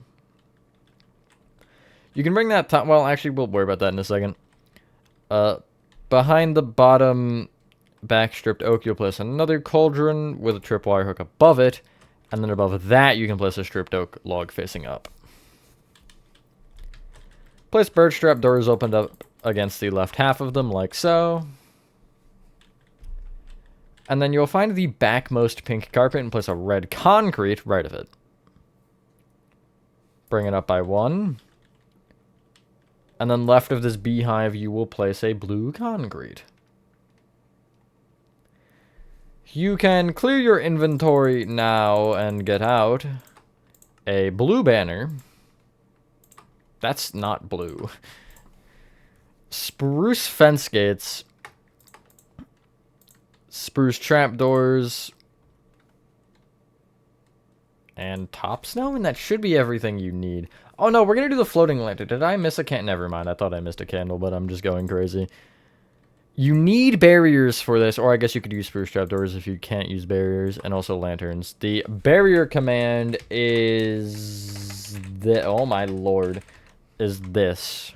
You can bring that top... Well, actually, we'll worry about that in a second. Behind the bottom back stripped oak, you'll place another cauldron with a tripwire hook above it. And then above that, you can place a stripped oak log facing up. Place birch trapdoors opened up against the left half of them, like so. And then you'll find the backmost pink carpet and place a red concrete right of it. Bring it up by 1. And then left of this beehive, you will place a blue concrete. You can clear your inventory now and get out a blue banner. That's not blue. Spruce fence gates. Spruce trapdoors. And top snow, and that should be everything you need. Oh no, we're gonna do the floating lantern. Did I miss a candle? Never mind, I thought I missed a candle, but I'm just going crazy. You need barriers for this, or I guess you could use spruce trapdoors if you can't use barriers, and also lanterns. The barrier command is... oh my lord. Is this.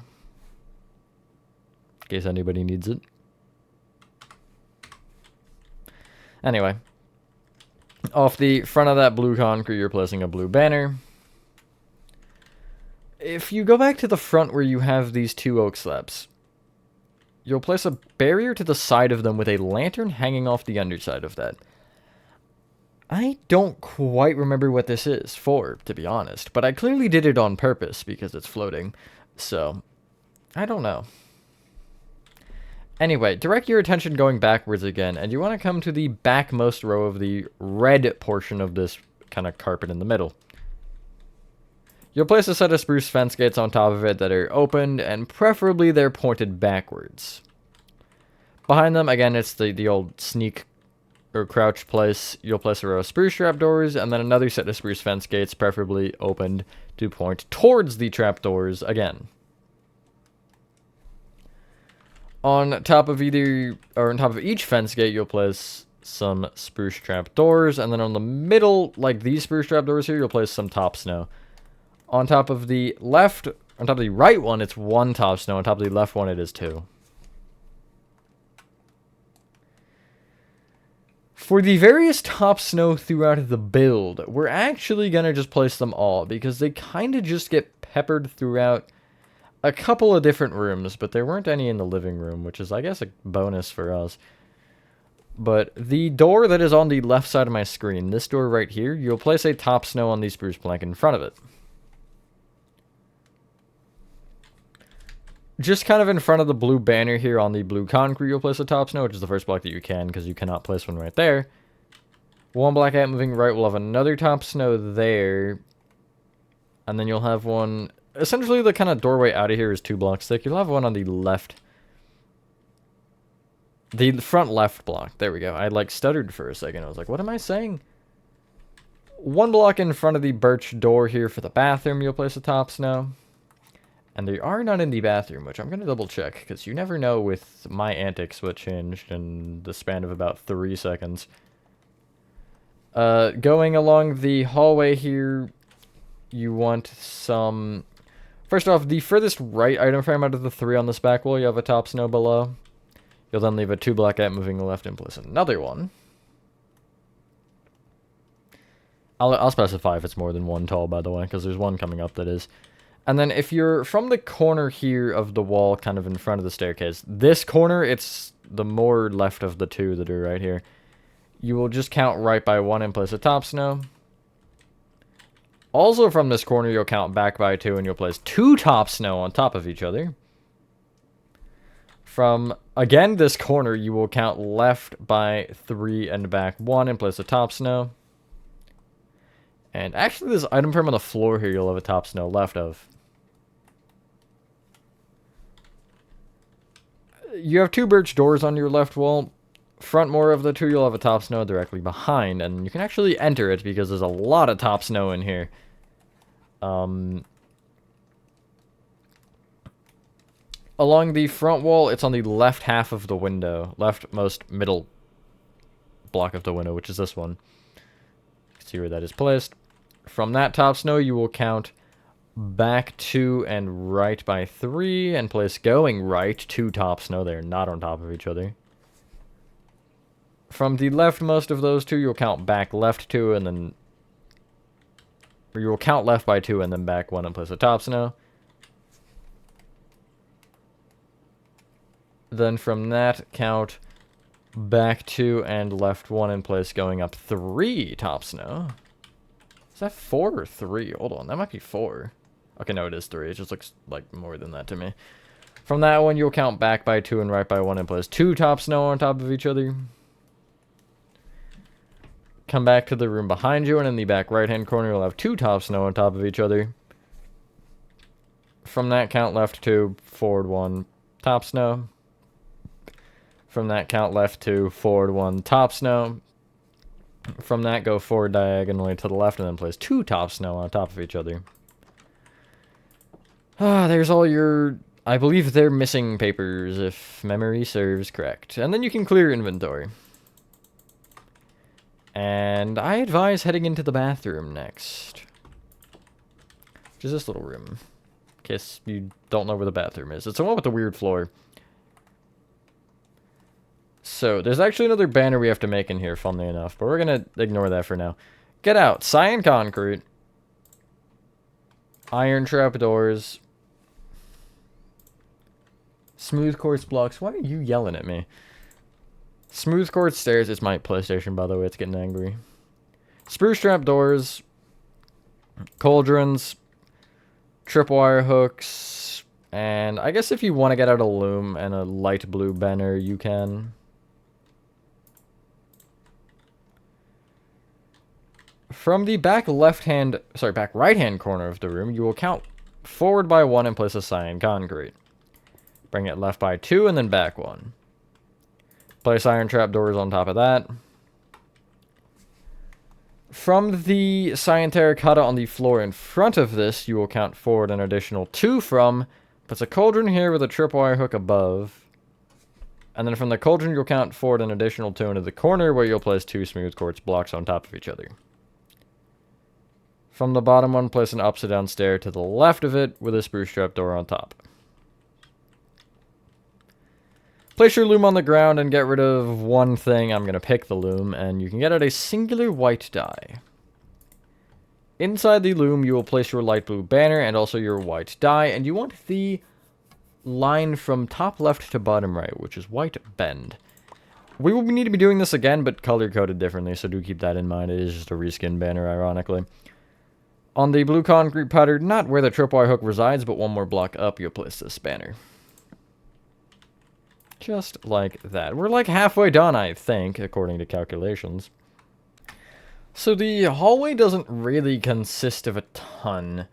In case anybody needs it. Anyway. Off the front of that blue concrete, you're placing a blue banner. If you go back to the front where you have these 2 oak slabs, you'll place a barrier to the side of them with a lantern hanging off the underside of that. I don't quite remember what this is for, to be honest, but I clearly did it on purpose because it's floating, so I don't know. Anyway, direct your attention going backwards again, and you want to come to the backmost row of the red portion of this kind of carpet in the middle. You'll place a set of spruce fence gates on top of it that are opened, and preferably they're pointed backwards. Behind them, again, it's the old sneak or crouch place. You'll place a row of spruce trapdoors, and then another set of spruce fence gates, preferably opened to point towards the trapdoors again. On top of each fence gate, you'll place some spruce trapdoors, and then on the middle, like these spruce trapdoors here, you'll place some top snow. On top of the right one, it's 1 top snow. On top of the left one, it is 2. For the various top snow throughout the build, we're actually going to just place them all, because they kind of just get peppered throughout a couple of different rooms, but there weren't any in the living room, which is, I guess, a bonus for us. But the door that is on the left side of my screen, this door right here, you'll place a top snow on the spruce plank in front of it. Just kind of in front of the blue banner here on the blue concrete, you'll place a top snow, which is the first block that you can, because you cannot place one right there. 1 block out moving right, we'll have another top snow there. And then you'll have one... Essentially, the kind of doorway out of here is 2 blocks thick. You'll have one on the left. The front left block. There we go. I, like, stuttered for a second. I was like, what am I saying? 1 block in front of the birch door here for the bathroom, you'll place a top snow. And there are none in the bathroom, which I'm going to double check, because you never know with my antics what changed in the span of about 3 seconds. Going along the hallway here, you want some... First off, the furthest right item frame out of the 3 on this back wall, you have a top snow below. You'll then leave a 2 block out moving left and place another one. I'll specify if it's more than 1 tall, by the way, because there's one coming up that is. And then if you're from the corner here of the wall, kind of in front of the staircase, this corner, it's the more left of the 2 that are right here. You will just count right by 1 and place a top snow. Also from this corner, you'll count back by 2 and you'll place 2 top snow on top of each other. From, again, this corner, you will count left by 3 and back 1 and place a top snow. And actually, this item frame on the floor here, you'll have a top snow left of. You have 2 birch doors on your left wall. Front more of the 2, you'll have a top snow directly behind. And you can actually enter it because there's a lot of top snow in here. Along the front wall, it's on the left half of the window. Leftmost middle block of the window, which is this one. See where that is placed. From that top snow, you will count back 2 and right by 3, and place going right 2 top snow. They're not on top of each other. From the leftmost of those 2, you'll count back left 2, and then... Or you will count left by 2, and then back 1 and place a top snow. Then from that, count back 2 and left 1 in place, going up 3 top snow. Is that 4 or 3? Hold on, that might be 4. Okay, no, it is 3. It just looks like more than that to me. From that one, you'll count back by 2 and right by 1 in place 2 top snow on top of each other. Come back to the room behind you, and in the back right-hand corner, you'll have 2 top snow on top of each other. From that, count left 2, forward 1, top snow. From that, count left 2, forward 1, top snow. From that, go forward diagonally to the left, and then place 2 top snow on top of each other. There's all your... I believe they're missing papers, if memory serves correct. And then you can clear inventory. And I advise heading into the bathroom next. Which is this little room. In case you don't know where the bathroom is. It's the one with the weird floor. So, there's actually another banner we have to make in here, funnily enough. But we're going to ignore that for now. Get out. Cyan concrete. Iron trapdoors. Smooth quartz blocks. Why are you yelling at me? Smooth quartz stairs. It's my PlayStation, by the way. It's getting angry. Spruce trapdoors. Cauldrons. Tripwire hooks. And I guess if you want to get out a loom and a light blue banner, you can. From the back back right-hand corner of the room, you will count forward by 1 and place a cyan concrete. Bring it left by 2 and then back 1. Place iron trapdoors on top of that. From the cyan terracotta on the floor in front of this, you will count forward an additional 2 from. Puts a cauldron here with a tripwire hook above. And then from the cauldron, you'll count forward an additional 2 into the corner where you'll place 2 smooth quartz blocks on top of each other. From the bottom one, place an upside down stair to the left of it with a spruce trapdoor on top. Place your loom on the ground and get rid of one thing. I'm going to pick the loom, and you can get out a singular white die. Inside the loom, you will place your light blue banner and also your white die, and you want the line from top left to bottom right, which is white bend. We will need to be doing this again, but color-coded differently, so do keep that in mind. It is just a reskin banner, ironically. On the blue concrete powder, not where the tripwire hook resides, but one more block up, you'll place this banner. Just like that. We're like halfway done, I think, according to calculations. So the hallway doesn't really consist of a ton.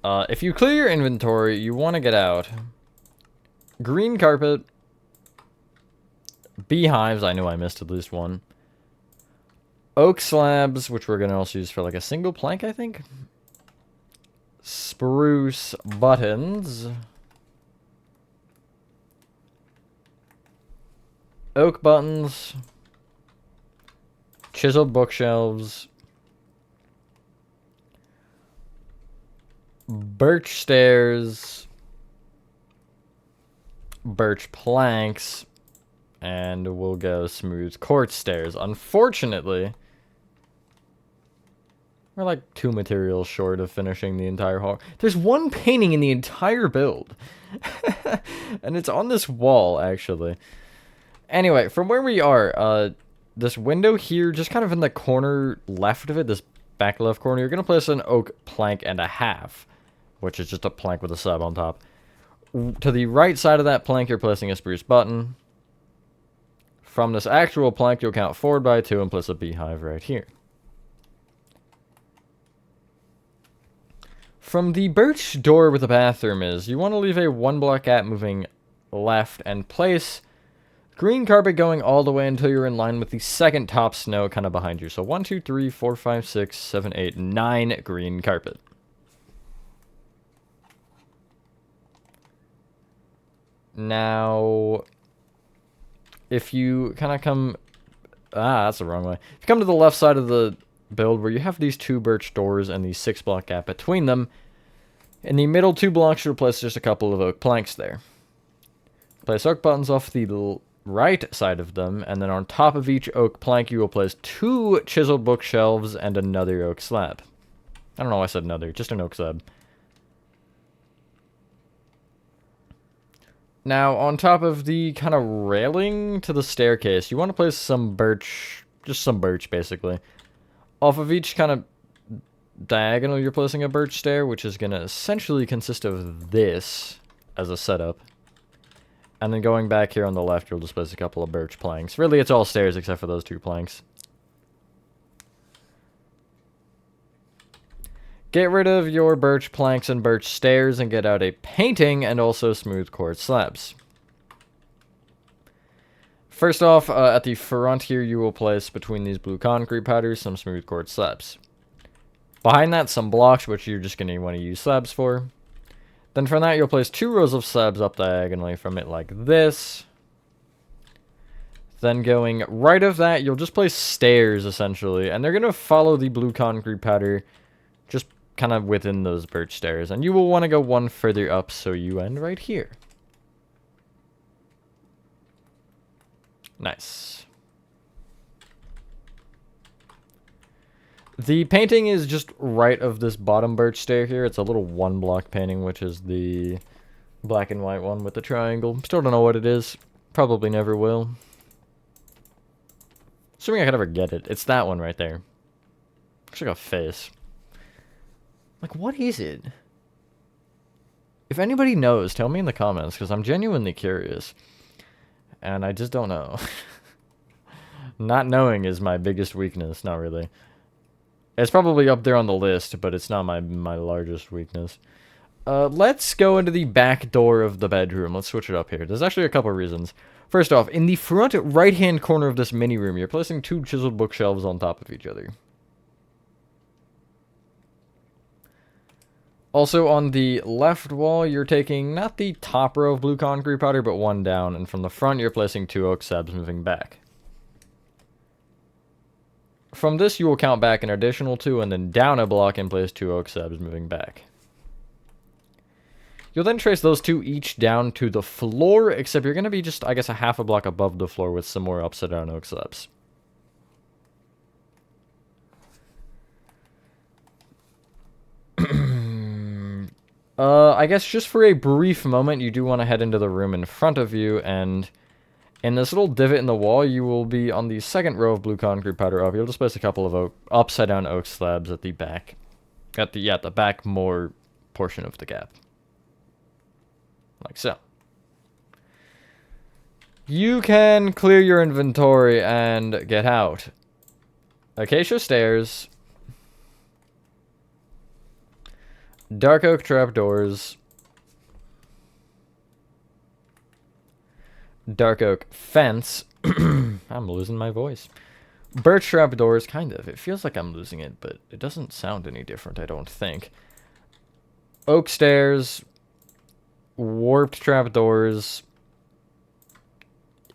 If you clear your inventory, you want to get out green carpet, beehives, I know I missed at least one, oak slabs, which we're going to also use for like a single plank, I think, spruce buttons, oak buttons, chiseled bookshelves, birch stairs, birch planks, and we'll go smooth quartz stairs. Unfortunately, we're like 2 materials short of finishing the entire hall. There's one painting in the entire build. And it's on this wall, actually. Anyway, from where we are, this window here, just kind of in the corner left of it, this back left corner, you're going to place an oak plank and a half, which is just a plank with a sub on top. To the right side of that plank, you're placing a spruce button. From this actual plank, you'll count forward by 2 and place a beehive right here. From the birch door where the bathroom is, you want to leave a 1 block gap moving left and place green carpet going all the way until you're in line with the second top snow kind of behind you. So 1, 2, 3, 4, 5, 6, 7, 8, 9 green carpet. Now, if you kind of come... that's the wrong way. If you come to the left side of the build where you have these 2 birch doors and the 6 block gap between them, in the middle 2 blocks, you'll place just a couple of oak planks there. Place oak buttons off the right side of them, and then on top of each oak plank, you will place 2 chiseled bookshelves and another oak slab. I don't know why I said another, just an oak slab. Now, on top of the kind of railing to the staircase, you want to place some birch, just some birch, basically. Off of each kind of diagonal, you're placing a birch stair, which is going to essentially consist of this as a setup. And then going back here on the left, you'll just place a couple of birch planks. Really, it's all stairs except for those 2 planks. Get rid of your birch planks and birch stairs and get out a painting and also smooth quartz slabs. First off, at the front here, you will place between these blue concrete powders some smooth quartz slabs. Behind that, some blocks, which you're just going to want to use slabs for. Then from that, you'll place 2 rows of slabs up diagonally from it like this. Then going right of that, you'll just place stairs, essentially. And they're going to follow the blue concrete powder just kind of within those birch stairs. And you will want to go 1 further up, so you end right here. Nice. The painting is just right of this bottom birch stair here. It's a little 1 block painting, which is the black and white one with the triangle. Still don't know what it is. Probably never will. Assuming I could ever get it. It's that one right there. Looks like a face. Like, what is it? If anybody knows, tell me in the comments, because I'm genuinely curious. And I just don't know. Not knowing is my biggest weakness. Not really. It's probably up there on the list, but it's not my largest weakness. Let's go into the back door of the bedroom. Let's switch it up here. There's actually a couple of reasons. First off, in the front right-hand corner of this mini room, you're placing 2 chiseled bookshelves on top of each other. Also, on the left wall, you're taking not the top row of blue concrete powder, but one down. And from the front, you're placing 2 oak slabs moving back. From this, you will count back an additional 2, and then down a block and place 2 oak slabs moving back. You'll then trace those 2 each down to the floor, except you're going to be just, I guess, a half a block above the floor with some more upside down oak slabs. I guess just for a brief moment, you do want to head into the room in front of you, and in this little divot in the wall, you will be on the second row of blue concrete powder up. You'll just place a couple of upside down oak slabs at the back. At the back more portion of the gap. Like so. You can clear your inventory and get out. Acacia stairs. Dark oak trapdoors. Dark oak fence. I'm losing my voice. Birch trapdoors, kind of. It feels like I'm losing it, but it doesn't sound any different, I don't think. Oak stairs. Warped trapdoors.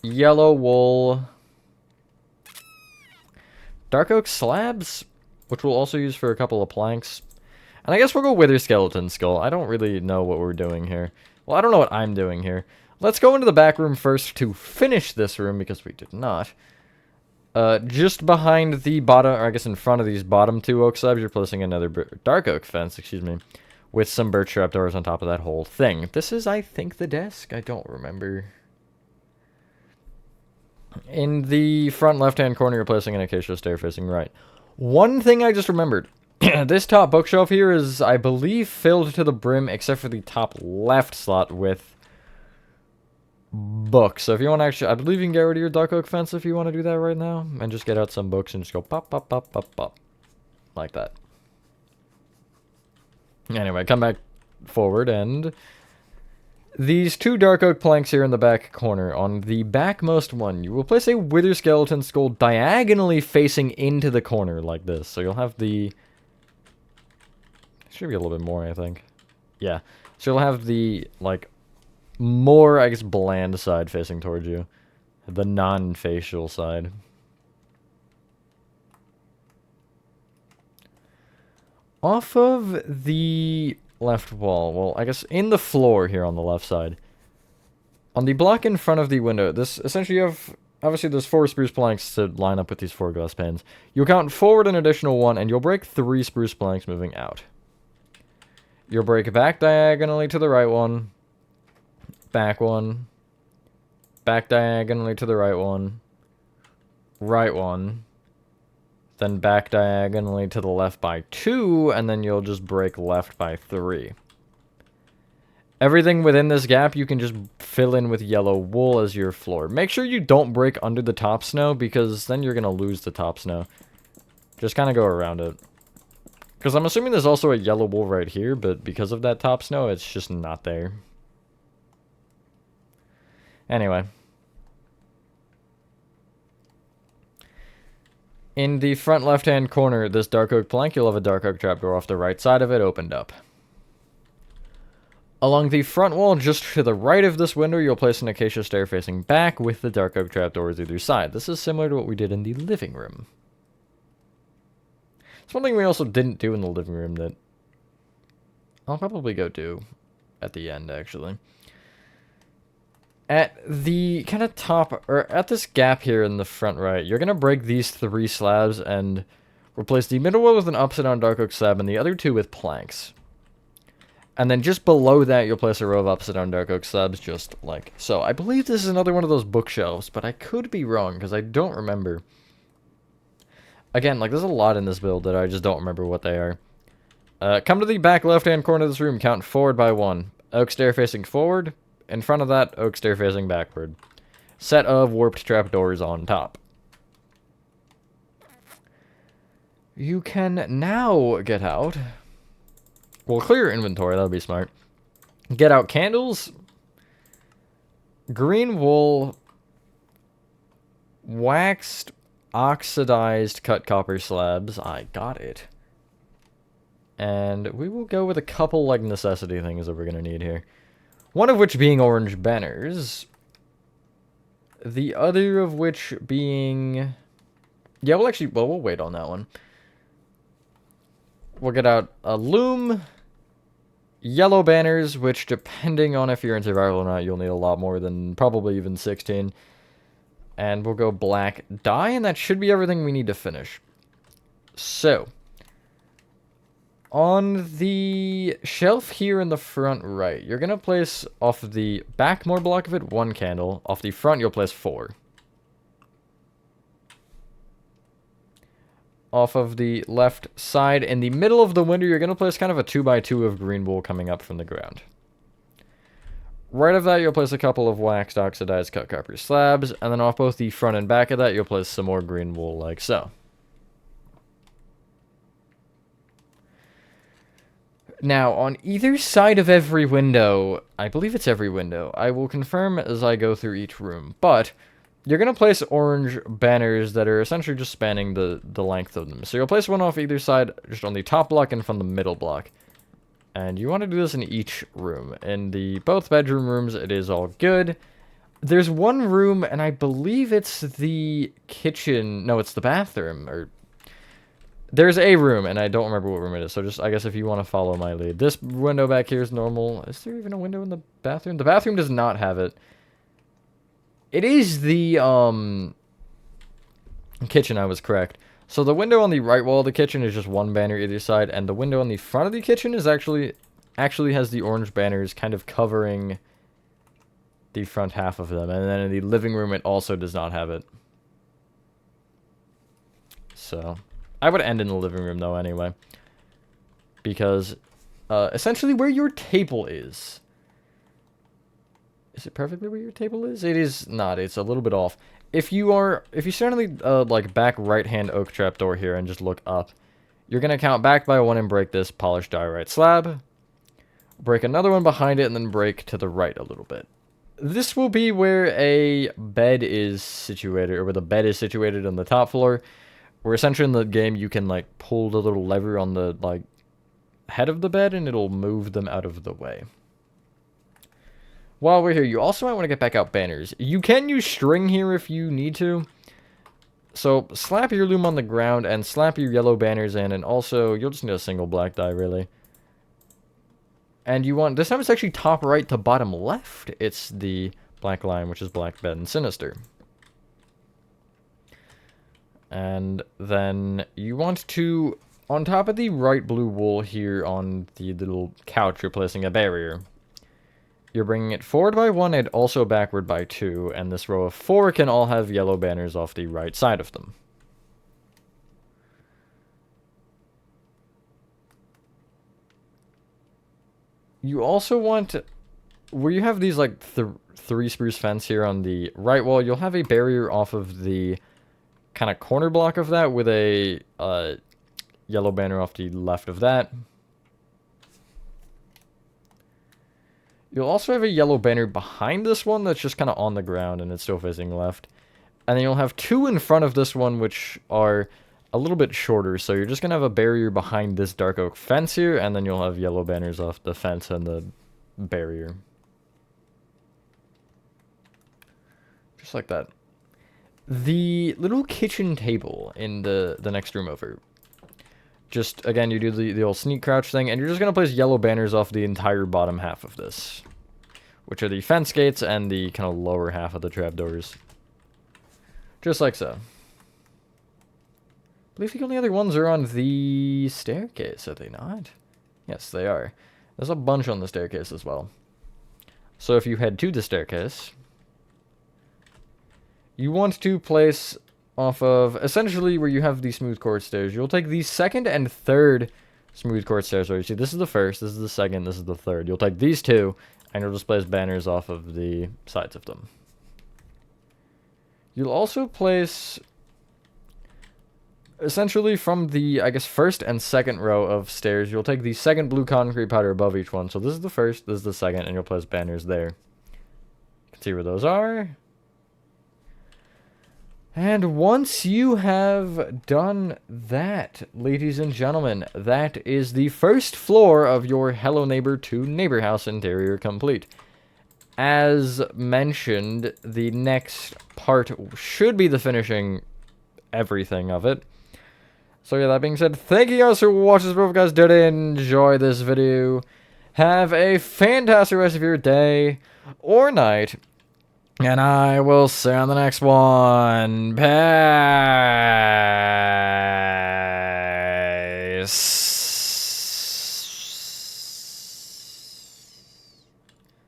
Yellow wool. Dark oak slabs, which we'll also use for a couple of planks. And I guess we'll go wither skeleton skull. I don't really know what we're doing here. Well, I don't know what I'm doing here. Let's go into the back room first to finish this room, because we did not. Just behind the bottom, or I guess in front of these bottom 2 oak slabs, you're placing another dark oak fence, excuse me, with some birch trapdoors on top of that whole thing. This is, I think, the desk. I don't remember. In the front left-hand corner, you're placing an acacia stair facing right. One thing I just remembered. This top bookshelf here is, I believe, filled to the brim, except for the top left slot with books. So if you want to actually, I believe you can get rid of your dark oak fence if you want to do that right now. And just get out some books and just go pop, pop, pop, pop, pop. Like that. Anyway, come back forward, and these 2 dark oak planks here in the back corner. On the backmost one, you will place a wither skeleton skull diagonally facing into the corner like this. So you'll have the... Should be a little bit more, I think. Yeah. So you'll have the, like, more, I guess, bland side facing towards you. The non-facial side. Off of the left wall, well, I guess in the floor here on the left side. On the block in front of the window, this, essentially you have, obviously there's 4 spruce planks to line up with these 4 glass panes. You'll count forward an additional 1, and you'll break 3 spruce planks moving out. You'll break back diagonally to the right one. Back one. Back diagonally to the right one. Right one. Then back diagonally to the left by 2, and then you'll just break left by 3. Everything within this gap you can just fill in with yellow wool as your floor. Make sure you don't break under the top snow, because then you're going to lose the top snow. Just kind of go around it. Because I'm assuming there's also a yellow wool right here, but because of that top snow, it's just not there. Anyway. In the front left-hand corner, this dark oak plank, you'll have a dark oak trapdoor off the right side of it, opened up. Along the front wall, just to the right of this window, you'll place an acacia stair facing back with the dark oak trapdoors either side. This is similar to what we did in the living room. It's one thing we also didn't do in the living room that I'll probably go do at the end, actually. At the kind of top, or at this gap here in the front right, you're going to break these 3 slabs and replace the middle one with an upside down dark oak slab and the other 2 with planks. And then just below that, you'll place a row of upside down dark oak slabs just like so. I believe this is another one of those bookshelves, but I could be wrong because I don't remember. Again, like, there's a lot in this build that I just don't remember what they are. Come to the back left-hand corner of this room. Count forward by 1. Oak stair facing forward. In front of that, oak stair facing backward. Set of warped trapdoors on top. You can now get out. Well, clear your inventory. That would be smart. Get out candles. Green wool. Waxed, oxidized, cut copper slabs. I got it. And we will go with a couple, like, necessity things that we're going to need here. One of which being orange banners. The other of which being... Yeah, we'll actually... Well, we'll wait on that one. We'll get out a loom. Yellow banners, which, depending on if you're in survival or not, you'll need a lot more than probably even 16. And we'll go black dye, and that should be everything we need to finish. So... On the shelf here in the front right, you're going to place off the back more block of it 1 candle. Off the front, you'll place 4. Off of the left side, in the middle of the window, you're going to place kind of a 2x2 of green wool coming up from the ground. Right of that, you'll place a couple of waxed, oxidized, cut copper slabs. And then off both the front and back of that, you'll place some more green wool like so. Now, on either side of every window, I believe it's every window, I will confirm as I go through each room, but you're going to place orange banners that are essentially just spanning the length of them. So you'll place one off either side, just on the top block and from the middle block. And you want to do this in each room. In the both bedroom rooms, it is all good. There's one room, and I believe it's the kitchen. No, it's the bathroom, or... There's a room, and I don't remember what room it is, so just, I guess if you want to follow my lead. This window back here is normal. Is there even a window in the bathroom? The bathroom does not have it. It is the, kitchen, I was correct. So the window on the right wall of the kitchen is just 1 banner either side, and the window on the front of the kitchen is actually has the orange banners kind of covering the front half of them. And then in the living room, it also does not have it. So... I would end in the living room, though, anyway. Because, essentially where your table is... Is it perfectly where your table is? It is not. It's a little bit off. If you stand on the, like, back right-hand oak trapdoor here and just look up, you're going to count back by 1 and break this polished diorite slab. Break another one behind it, and then break to the right a little bit. This will be where a bed is situated, or where the bed is situated on the top floor. Where essentially in the game, you can, like, pull the little lever on the, like, head of the bed, and it'll move them out of the way. While we're here, you also might want to get back out banners. You can use string here if you need to. So, slap your loom on the ground, and slap your yellow banners in, and also, you'll just need a single black die, really. And you want, this time it's actually top right to bottom left. It's the black line, which is black, bed, and sinister. And then you want to, on top of the right blue wool here on the little couch, you're placing a barrier. You're bringing it forward by 1 and also backward by 2, and this row of 4 can all have yellow banners off the right side of them. You also want, where you have these like 3 spruce fence here on the right wall, you'll have a barrier off of the kind of corner block of that with a yellow banner off the left of that. You'll also have a yellow banner behind this one that's just kind of on the ground and it's still facing left. And then you'll have 2 in front of this one which are a little bit shorter. So you're just going to have a barrier behind this dark oak fence here, and then you'll have yellow banners off the fence and the barrier. Just like that. The little kitchen table in the next room over. Just, again, you do the old sneak crouch thing, and you're just going to place yellow banners off the entire bottom half of this. Which are the fence gates and the kind of lower half of the trapdoors. Just like so. I believe the only other ones are on the staircase, are they not? Yes, they are. There's a bunch on the staircase as well. So if you head to the staircase... You want to place off of, essentially where you have the smooth quartz stairs, you'll take the second and third smooth quartz stairs. Right? You see, this is the first, this is the second, this is the third. You'll take these 2, and you'll just place banners off of the sides of them. You'll also place essentially from the, I guess, first and second row of stairs, you'll take the second blue concrete powder above each one. So this is the first, this is the second, and you'll place banners there. You can see where those are. And once you have done that, ladies and gentlemen, that is the first floor of your Hello Neighbor 2 neighbor house interior complete. As mentioned, the next part should be the finishing everything of it. So yeah, that being said, thank you guys for watching this video. If you guys did enjoy this video, have a fantastic rest of your day or night. And I will see you on the next one. Peace.